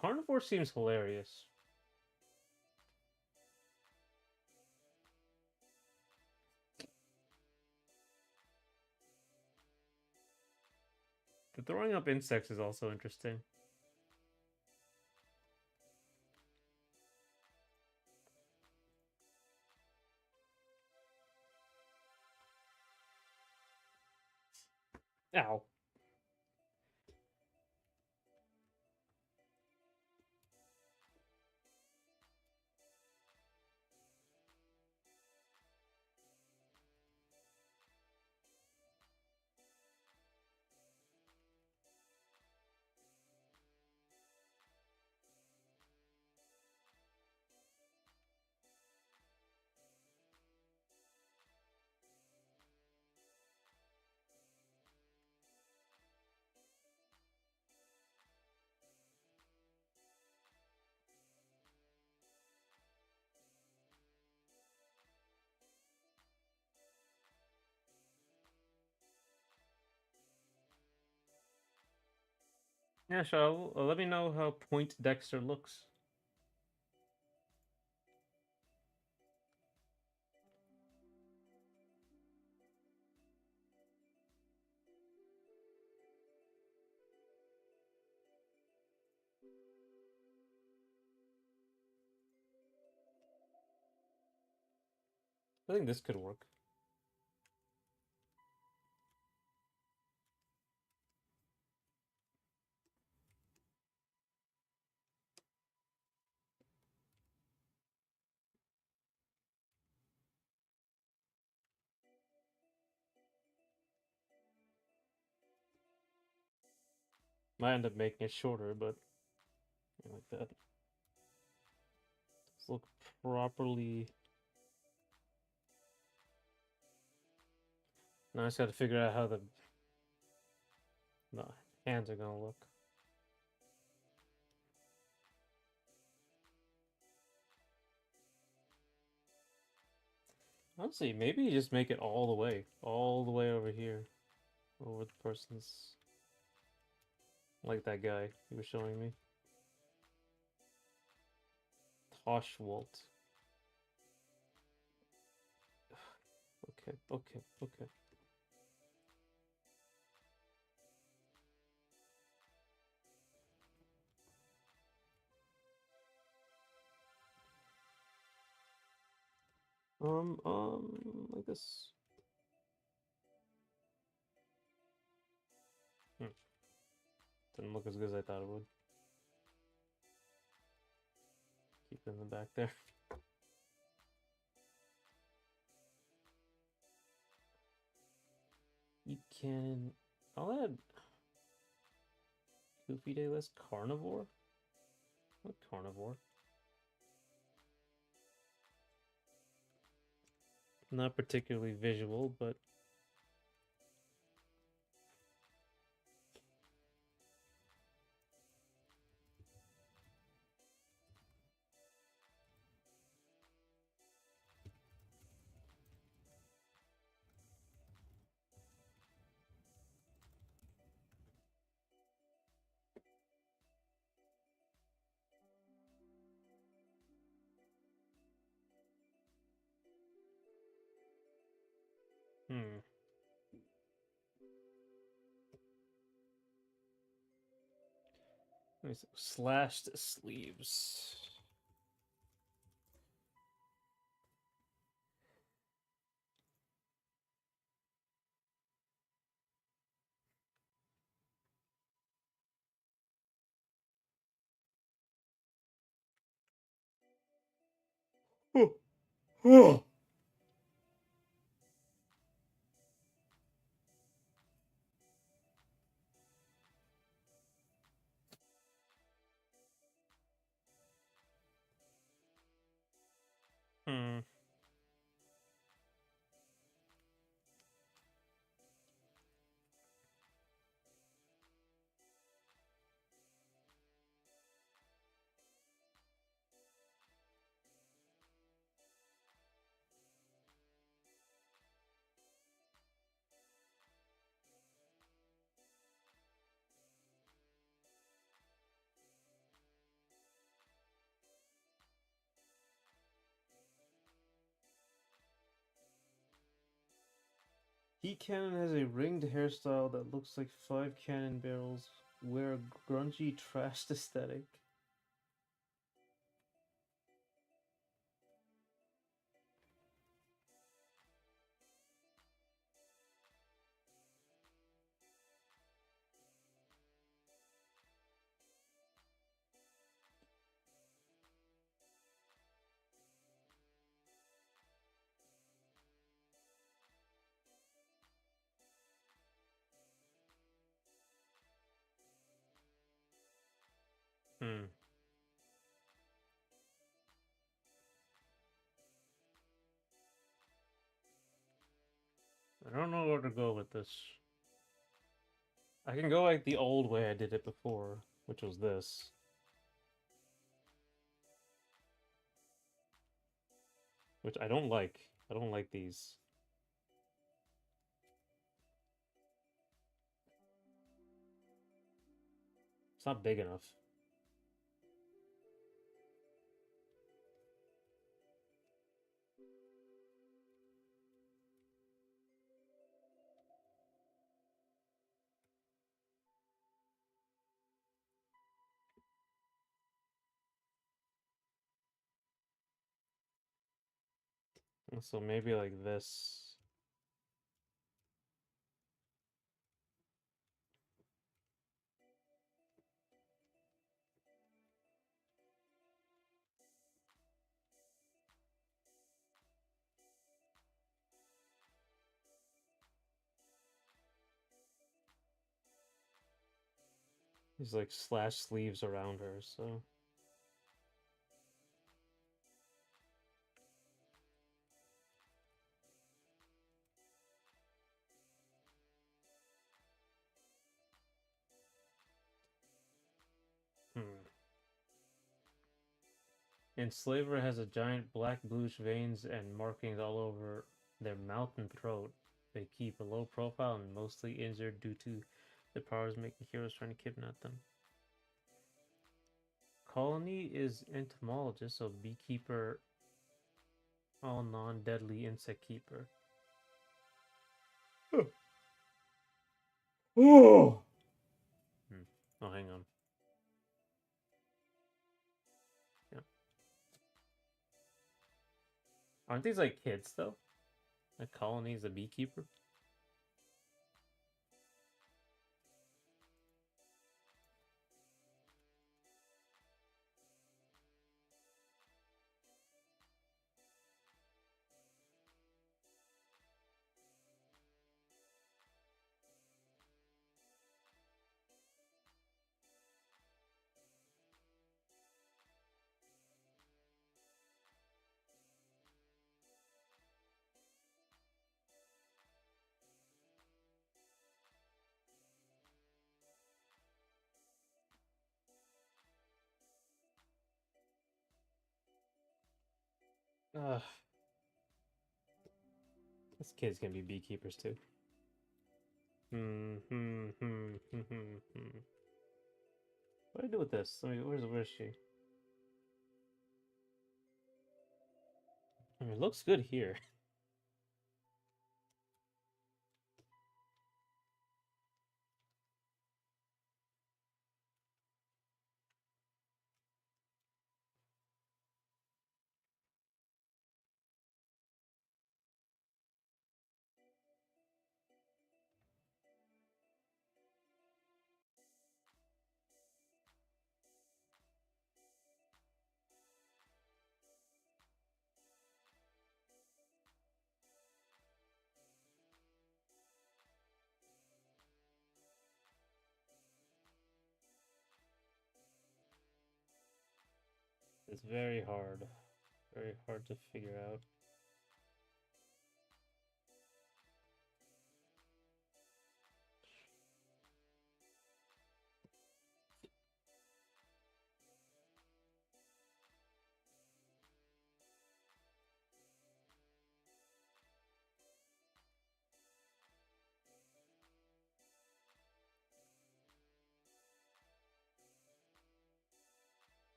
Carnivore seems hilarious. The throwing up insects is also interesting. Ow. Yeah, sure. Let me know how Point Dexter looks. I think this could work. Might end up making it shorter, but like that. Let's look properly. Now I just gotta figure out how the hands are gonna look. Honestly, maybe you just make it all the way over here, over the person's, like that guy you were showing me. Toshwalt. Okay. Like this. Didn't look as good as I thought it would. Keep it in the back there. You can. I'll add Goofy Day list carnivore. What carnivore? Not particularly visual, but let me see. Slashed sleeves. Oh. Oh. Hmm. Pete Cannon has a ringed hairstyle that looks like 5 cannon barrels. Wear a grungy, trashed aesthetic. Hmm. I don't know where to go with this. I can go like the old way I did it before, which was this. Which I don't like. I don't like these. It's not big enough. So maybe like this. These like slash sleeves around her, so. Hmm. Enslaver has a giant black bluish veins and markings all over their mouth and throat. They keep a low profile and mostly injured due to the powers making heroes trying to kidnap them. Colony is entomologist, so beekeeper, all non-deadly insect keeper. Oh! Oh, hang on. Yeah. Aren't these like kids though? Like Colony is a beekeeper? Ugh. This kid's gonna be beekeepers too. What do I do with this? I mean, where's she? I mean, it looks good here. It's very hard. Very hard to figure out.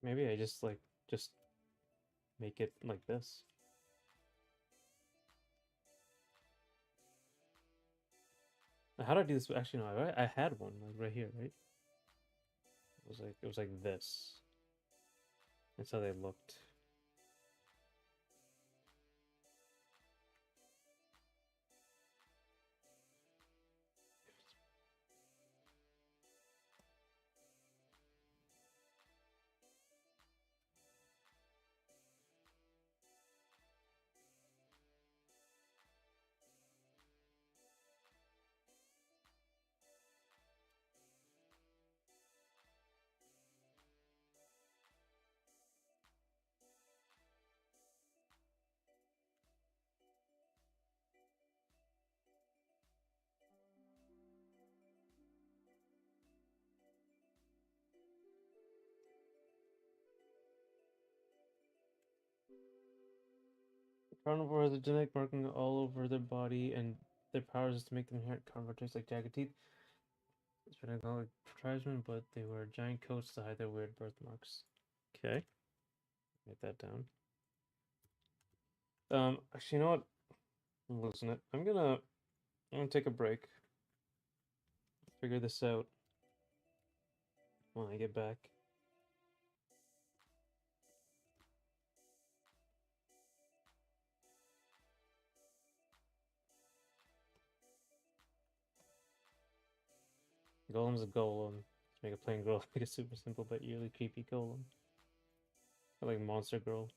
Maybe I just just make it like this. How do I do this? Actually, no, I had one like right here, right? It was like this. That's how they looked. Carnivore has a genetic marking all over their body, and their powers is to make them inherent carnivore taste like jagged teeth. It's been acknowledged tribesmen, but they wear giant coats to hide their weird birthmarks. Okay, write that down. Actually, you know what? I'm losing it. I'm gonna take a break. Figure this out when I get back. Golem's a golem. Let's make a plain girl like a super simple but eerily creepy golem. I like Monster Girl.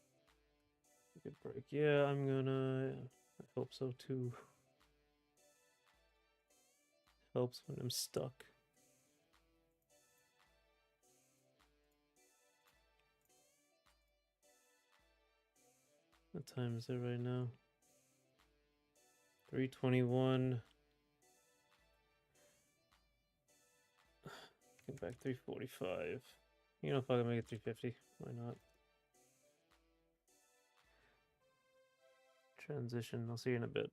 Good break. Yeah, I'm gonna. I hope so too. Helps when I'm stuck. What time is it right now? 3:21. Get back 3:45. You know, if I can make it 3:50, why not? Transition. I'll see you in a bit.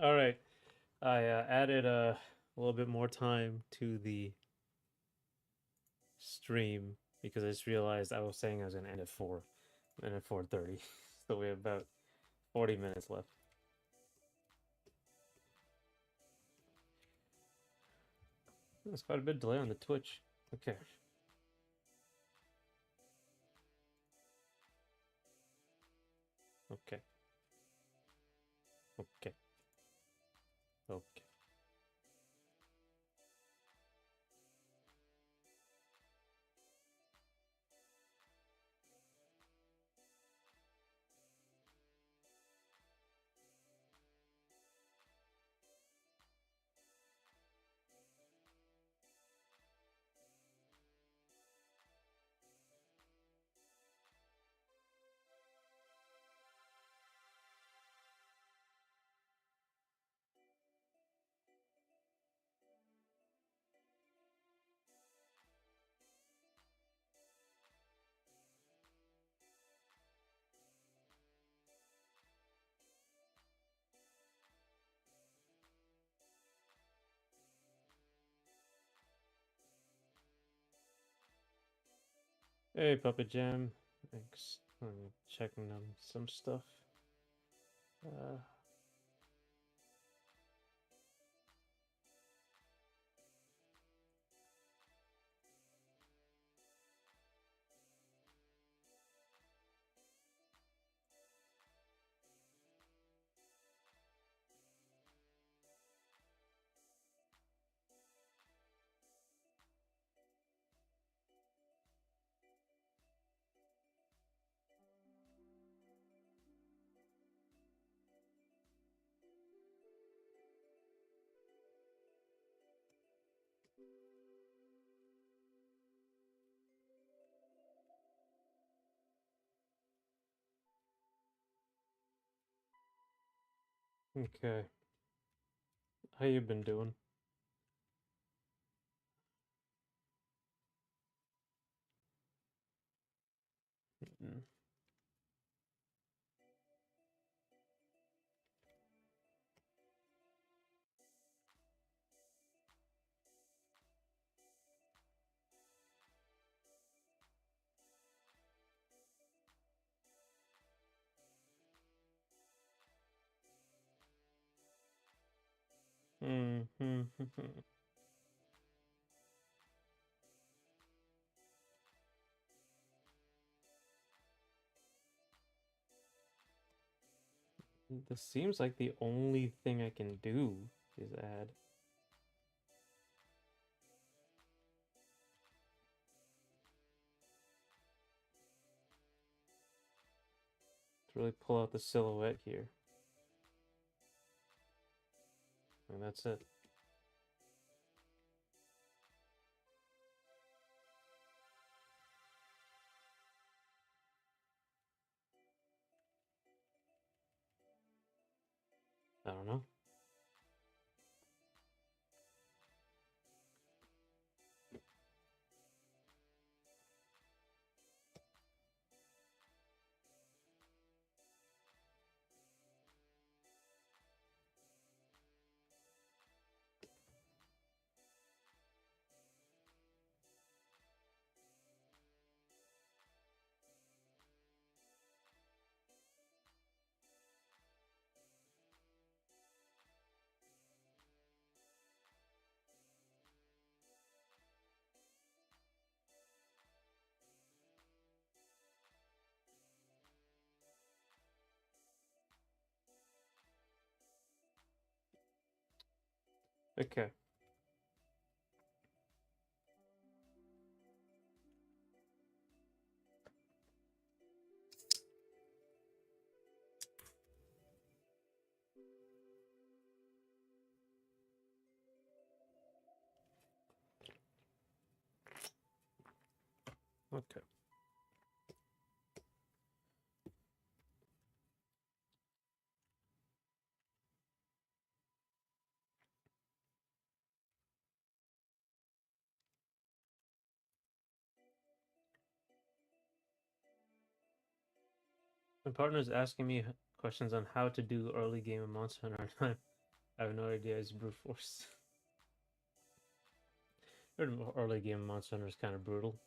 All right. I added a little bit more time to the stream because I just realized I was saying I was gonna end at 4 and at 4:30. So we have about 40 minutes left. There's quite a bit of delay on the Twitch. Okay. Okay. Okay. Okay. Hey, Puppet Jam. Thanks. I'm checking on some stuff. Uh, okay. How you been doing? Mm. Mm-hmm. This seems like the only thing I can do is add. To really pull out the silhouette here. And that's it. I don't know. Okay. Okay. My partner's asking me questions on how to do early game of Monster Hunter. I have no idea. It's brute force. Early game Monster Hunter is kind of brutal.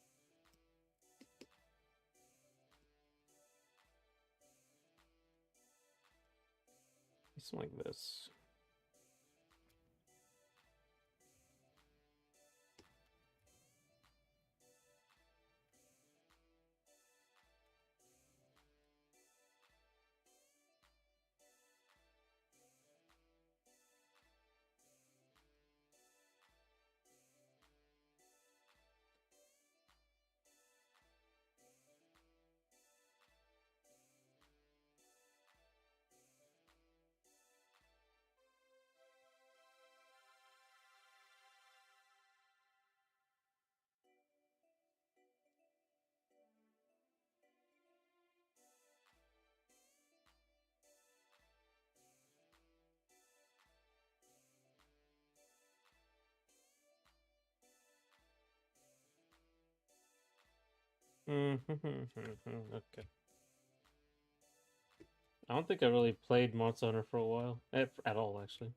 It's like this. Okay. I don't think I really played Monster Hunter for a while. At all, actually.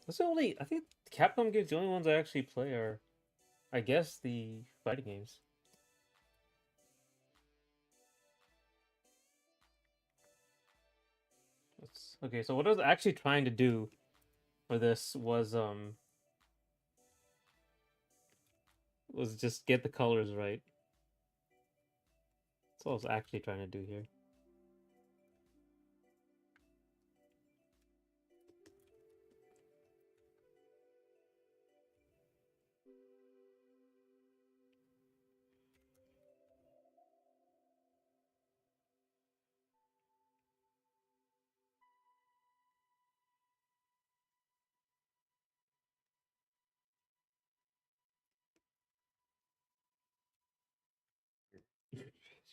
That's the only. I think Capcom games, the only ones I actually play are, I guess, the fighting games. Okay, so what I was actually trying to do for this was just get the colors right. That's what I was actually trying to do here.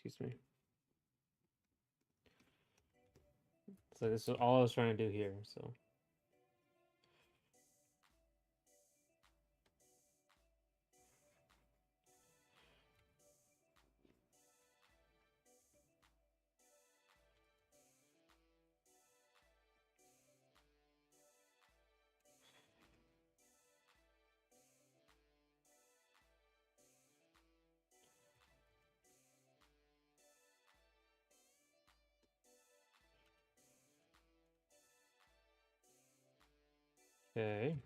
Excuse me. So this is all I was trying to do here. So okay.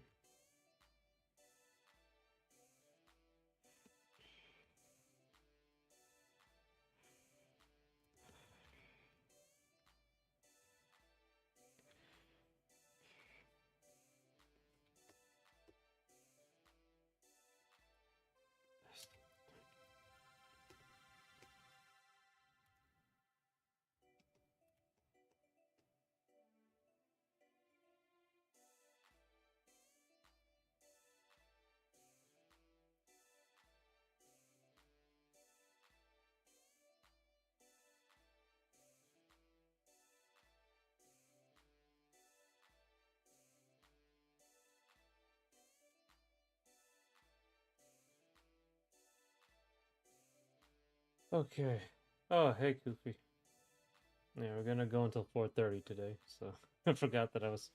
Okay. Oh, hey, Goofy. Yeah, we're gonna go until 4:30 today. So I forgot that I was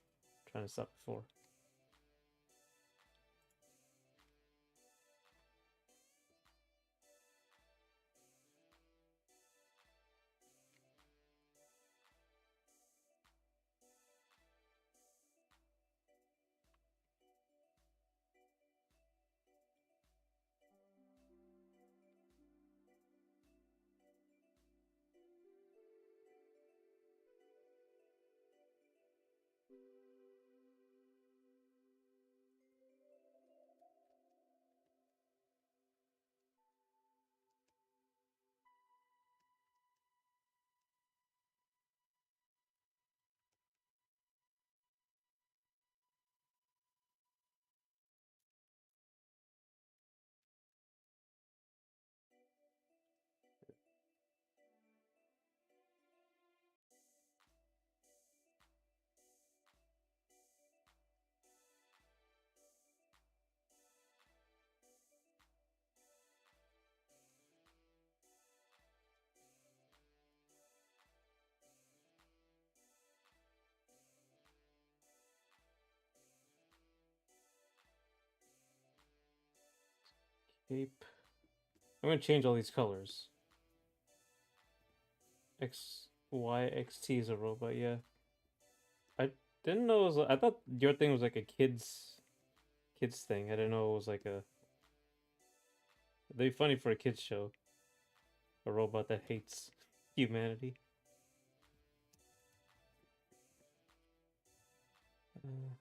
trying to stop before. Cape. I'm gonna change all these colors. XYXT is a robot, yeah. I didn't know it was. I thought your thing was like a kids thing. I didn't know it was like a. It'd be funny for a kids show. A robot that hates humanity. Uh,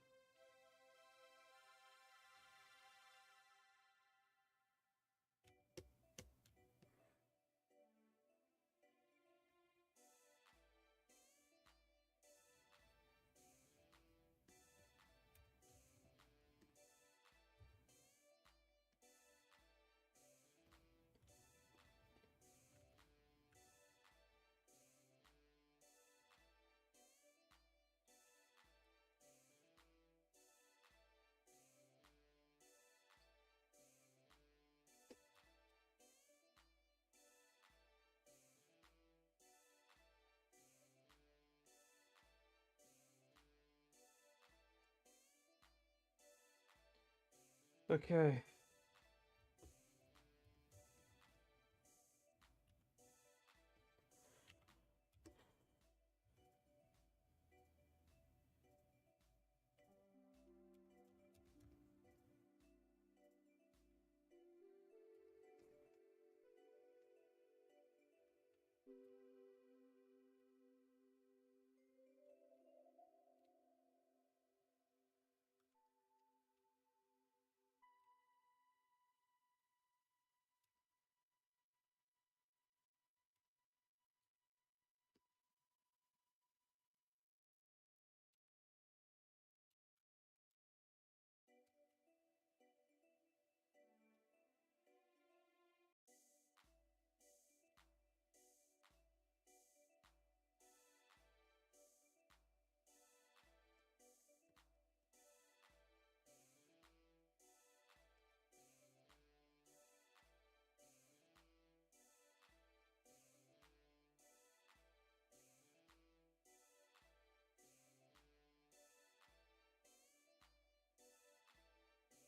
okay.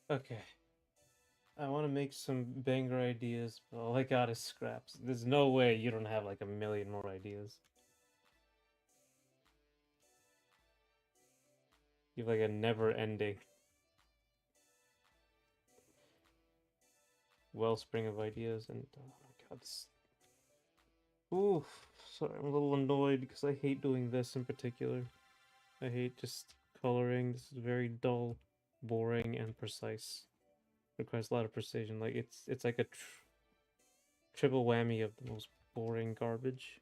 Okay. I want to make some banger ideas, but all I got is scraps. There's no way you don't have like a million more ideas. You have like a never-ending wellspring of ideas, and oh my god, ooh, sorry, I'm a little annoyed because I hate doing this in particular. I hate just coloring. This is very dull, boring, and precise. Requires a lot of precision. Like it's like a triple whammy of the most boring garbage.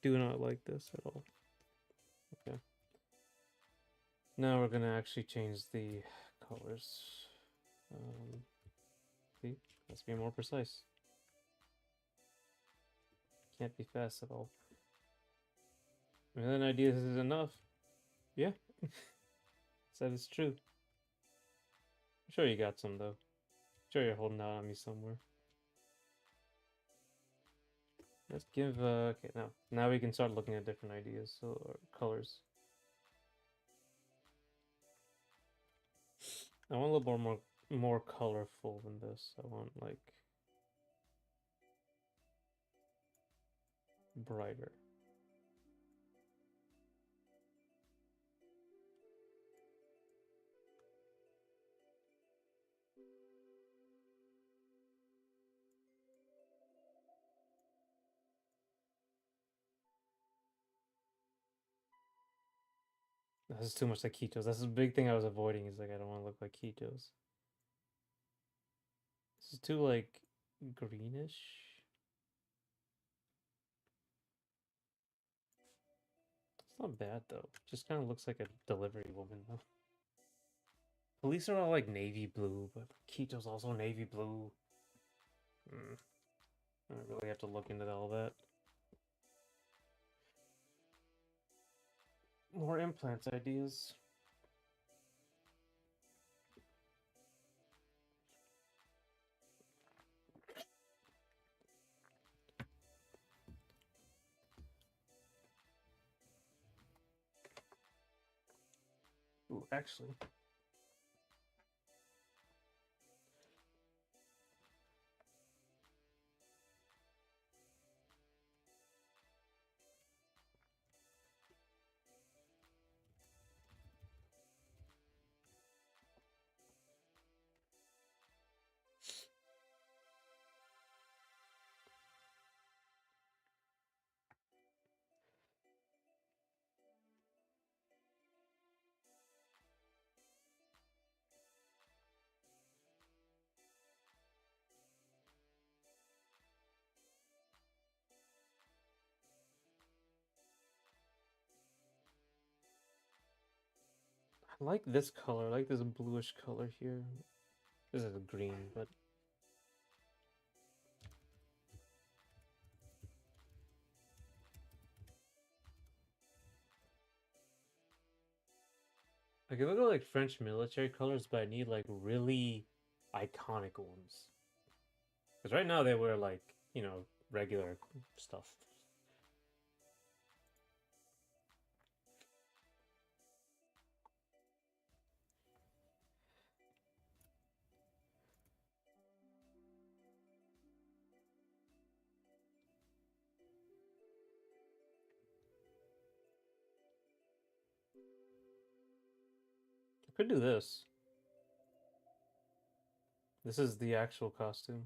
Do not like this at all. Okay. Now we're gonna actually change the colors. See, let's be more precise. Can't be fast at all. A million ideas is enough. Yeah, that is true. I'm sure you got some though. I'm sure you're holding out on me somewhere. Let's give okay, now we can start looking at different ideas, so or colors. I want a little more colorful than this. I want like brighter. This is too much like Ketos. That's the big thing I was avoiding, is like I don't want to look like Ketos. This is too like greenish. It's not bad though. Just kind of looks like a delivery woman though. Police are all like navy blue, but Keto's also navy blue. I really have to look into all that. More implants ideas. Ooh, actually. I like this color. I like this bluish color here. This is a green, but I can look at like French military colors, but I need like really iconic ones. Because right now they wear like, regular stuff. I could do this. This is the actual costume.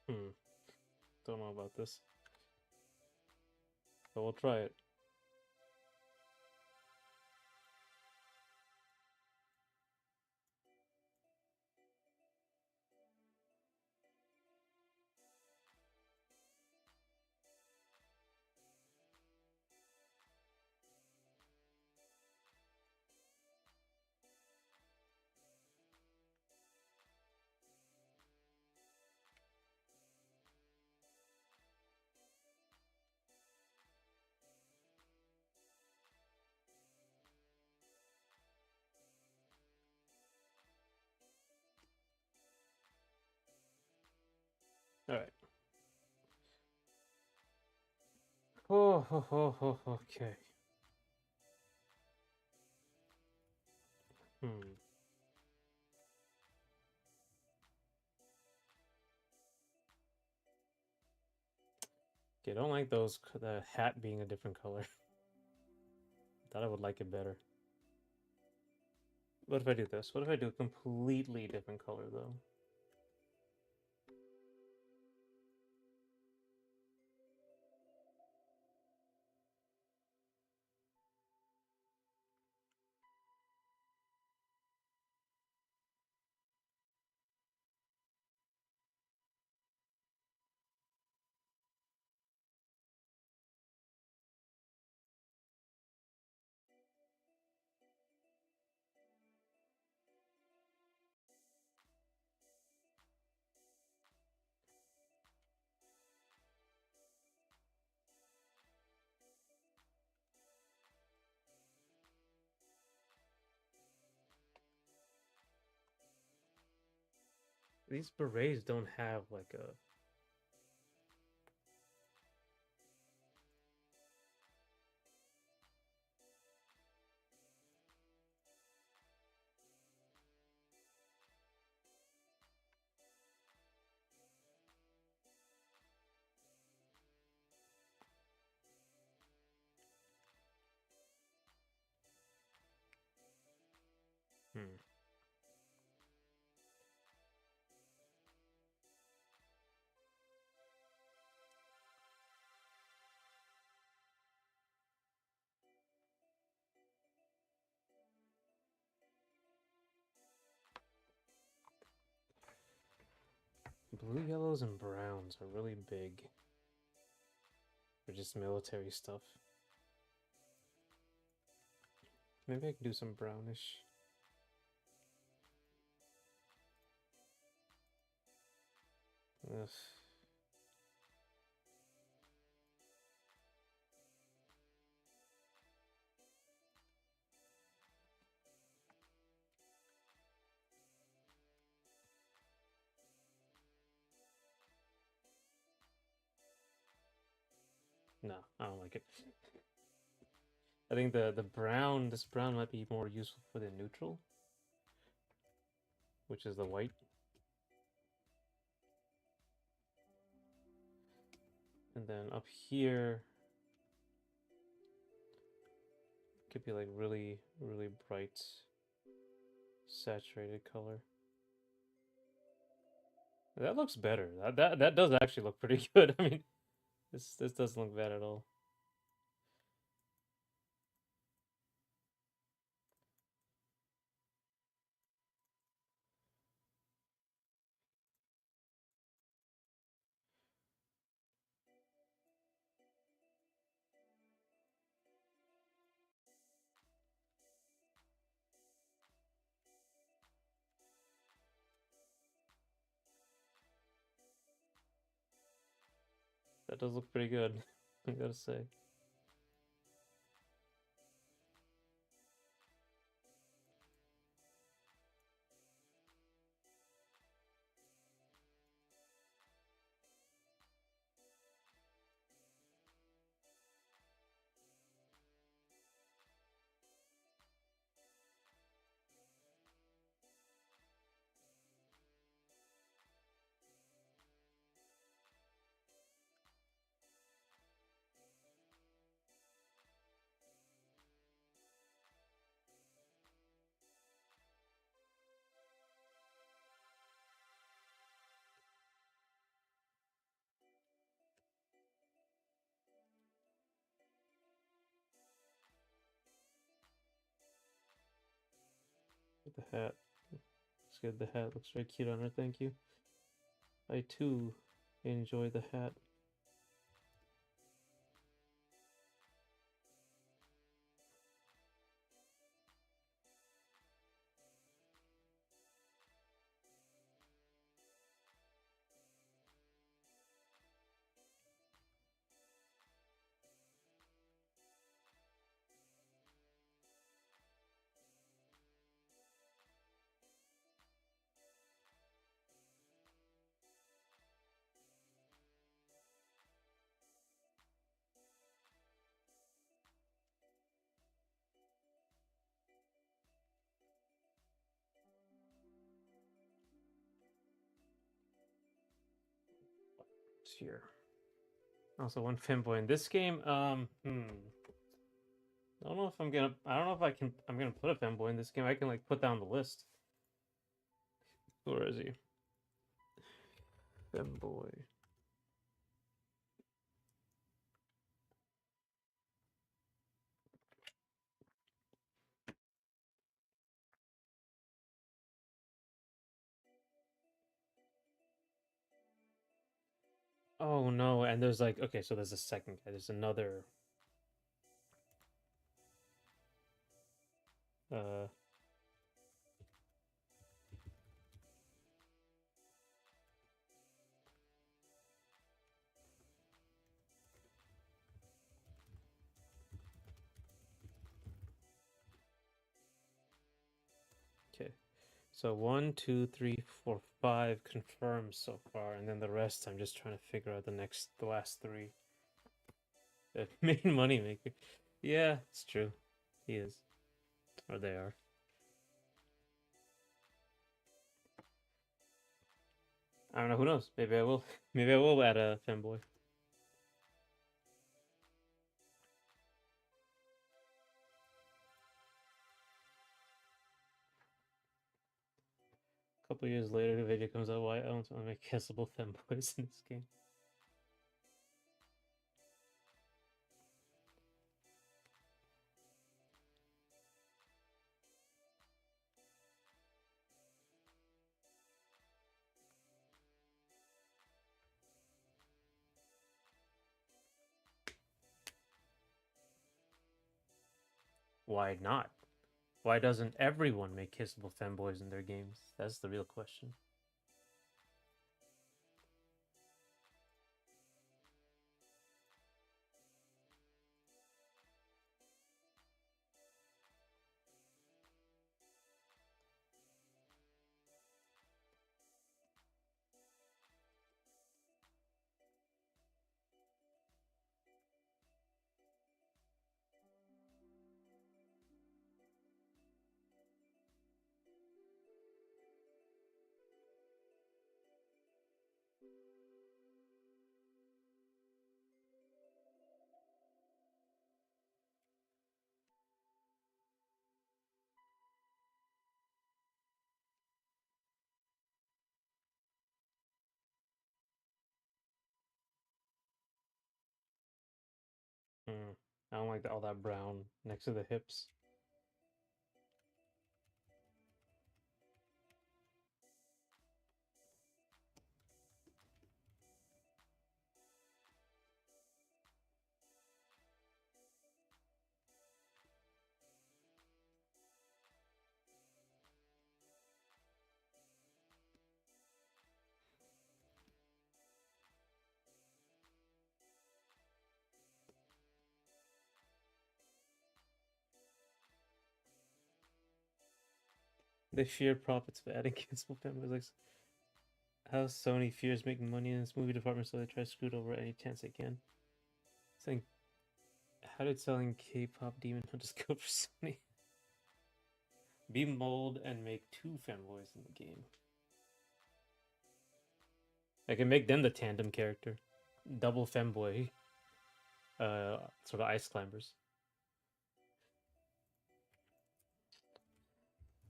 Hmm. Don't know about this. But we'll try it. Alright. Okay. Hmm. Okay, I don't like the hat being a different color. Thought I would like it better. What if I do this? What if I do a completely different color though? These berets don't have like a. Hmm. Blue, yellows, and browns are really big for just military stuff. Maybe I can do some brownish. Ugh. No, I don't like it. I think the brown, this brown might be more useful for the neutral, which is the white. And then up here could be like really, really bright, saturated color. That looks better. That does actually look pretty good. I mean, this doesn't look bad at all. That does look pretty good, I gotta say. The hat. It's good. The hat looks very cute on her. Thank you. I too enjoy the hat. It's here. Also, one fanboy in this game. I don't know if I'm gonna. I don't know if I can. I'm gonna put a fanboy in this game. I can like put down the list. Where is he? Femboy. Oh no! And there's like okay, so there's a second guy. There's another. Uh. Okay. So 1, 2, 3, 4, 5 confirmed so far, and then the rest I'm just trying to figure out the last three. The main moneymaker. Yeah, it's true. He is. Or they are. I don't know, who knows? Maybe I will. Maybe I will add a femboy. A couple years later, the video comes out why I don't want to make kissable femboys in this game. Why not? Why doesn't everyone make kissable femboys in their games? That's the real question. I don't like all that brown next to the hips. They fear profits of adding cancelable families. Like how Sony fears making money in its movie department, so they try to scoot over any chance they can. Saying, how did selling K-pop Demon Hunters go for Sony? Be mold and make two femboys in the game. I can make them the tandem character, double femboy, sort of ice climbers.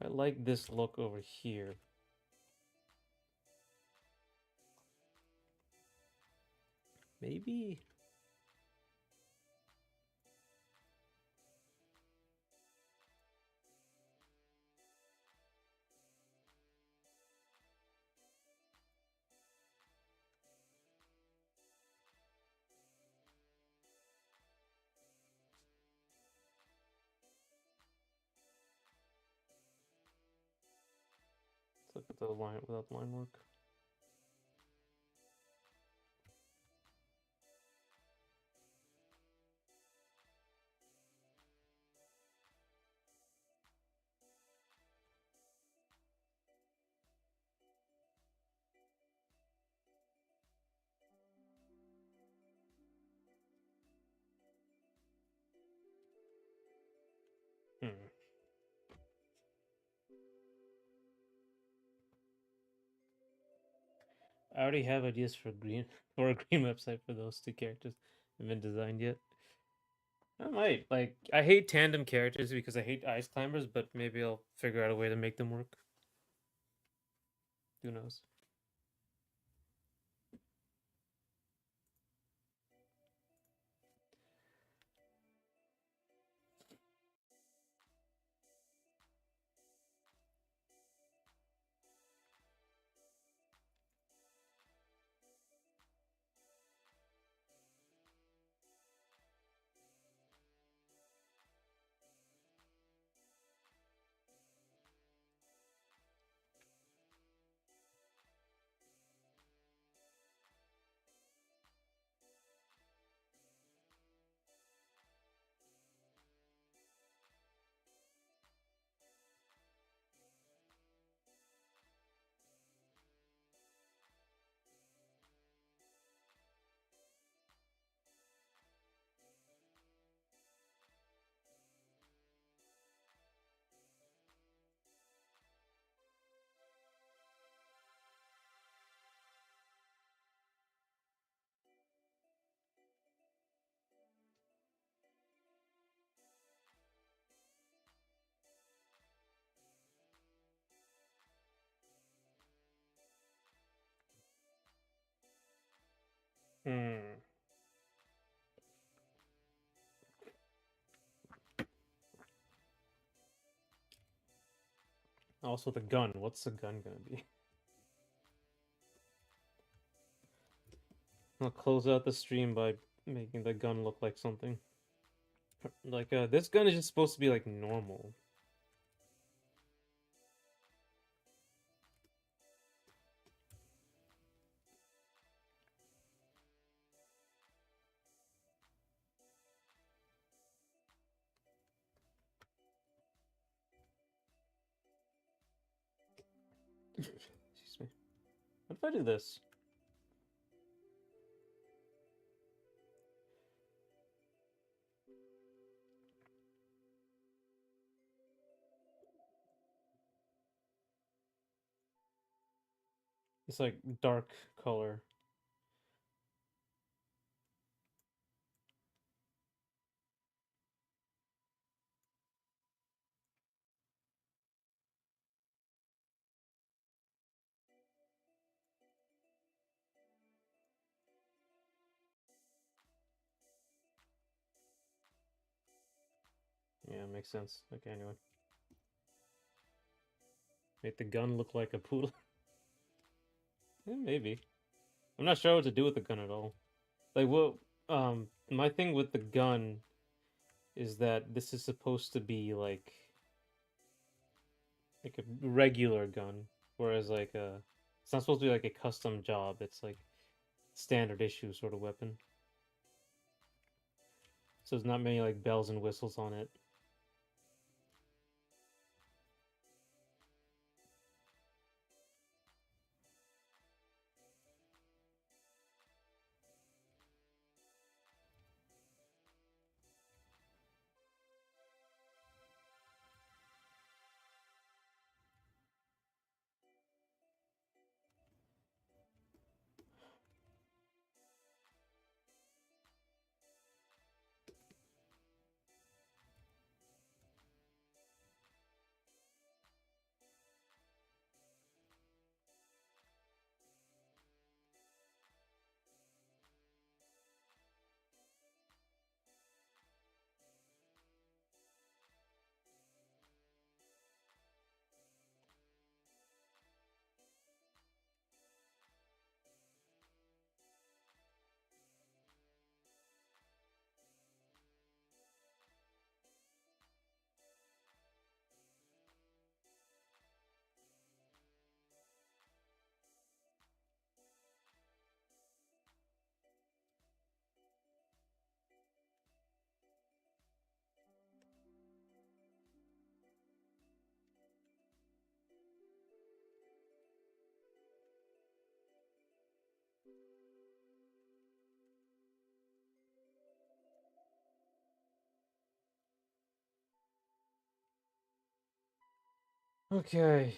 I like this look over here. Maybe. Let's look at the line without line work. Hmm. I already have ideas for green for a green website for those two characters. Haven't been designed yet. I might. Like I hate tandem characters because I hate ice climbers, but maybe I'll figure out a way to make them work. Who knows? Hmm. Also the gun. What's the gun gonna be? I'll close out the stream by making the gun look like something. Like this gun is just supposed to be like normal. Excuse me. What if I do this? It's like dark color. makes sense. Okay, anyway. Make the gun look like a poodle. Maybe. I'm not sure what to do with the gun at all. Like, what? My thing with the gun is that this is supposed to be like a regular gun, whereas it's not supposed to be like a custom job. It's like standard issue sort of weapon. So there's not many like bells and whistles on it. Okay.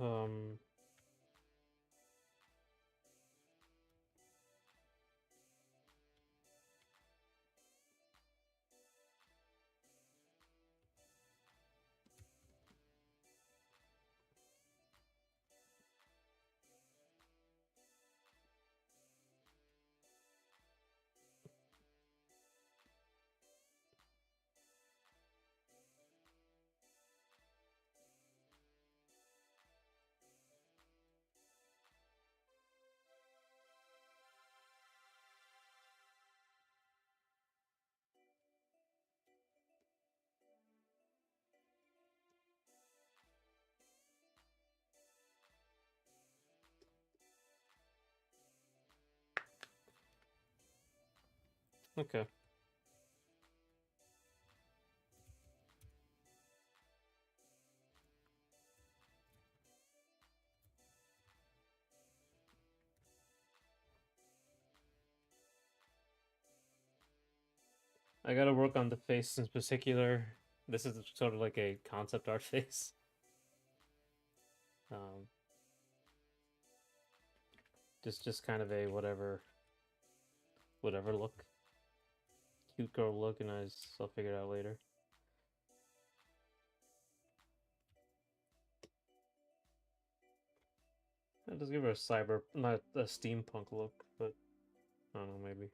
Um. Okay. I gotta work on the face in particular. This is sort of like a concept art face. Um. Just kind of a whatever look. Cute girl look, and I'll figure it out later. I'll just give her a not a steampunk look, but I don't know, maybe.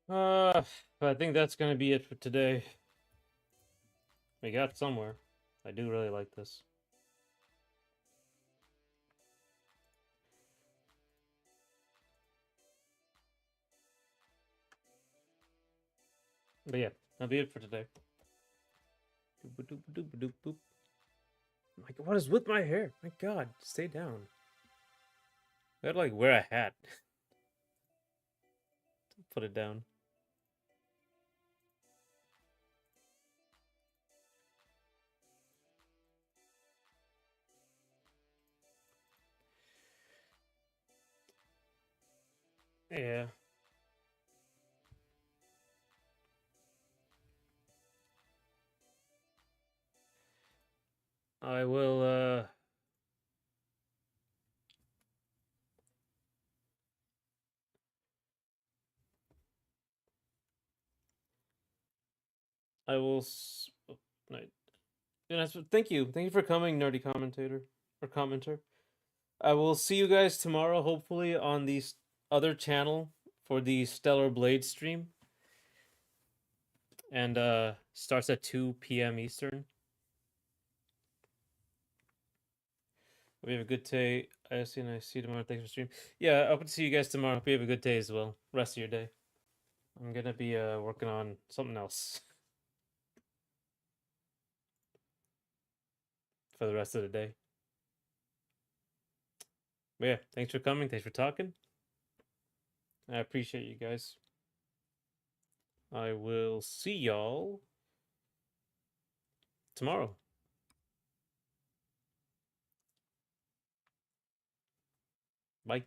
Uh, I think that's gonna be it for today. We got somewhere. I do really like this. But yeah, that'll be it for today. Doop-a-doop-a-doop-a-doop-a-doop. Like, what is with my hair? My God, stay down. I gotta like wear a hat. Put it down. Yeah, I will. I will. Oh, night. Yeah, thank you. Thank you for coming, nerdy commentator or commenter. I will see you guys tomorrow, hopefully, on the other channel for the Stellar Blade stream. And starts at 2 p.m. Eastern. We have a good day. I see you tomorrow. Thanks for stream. Yeah, I hope to see you guys tomorrow. Hope you have a good day as well. Rest of your day. I'm gonna be working on something else for the rest of the day. But yeah, thanks for coming. Thanks for talking. I appreciate you guys. I will see y'all tomorrow. Bye.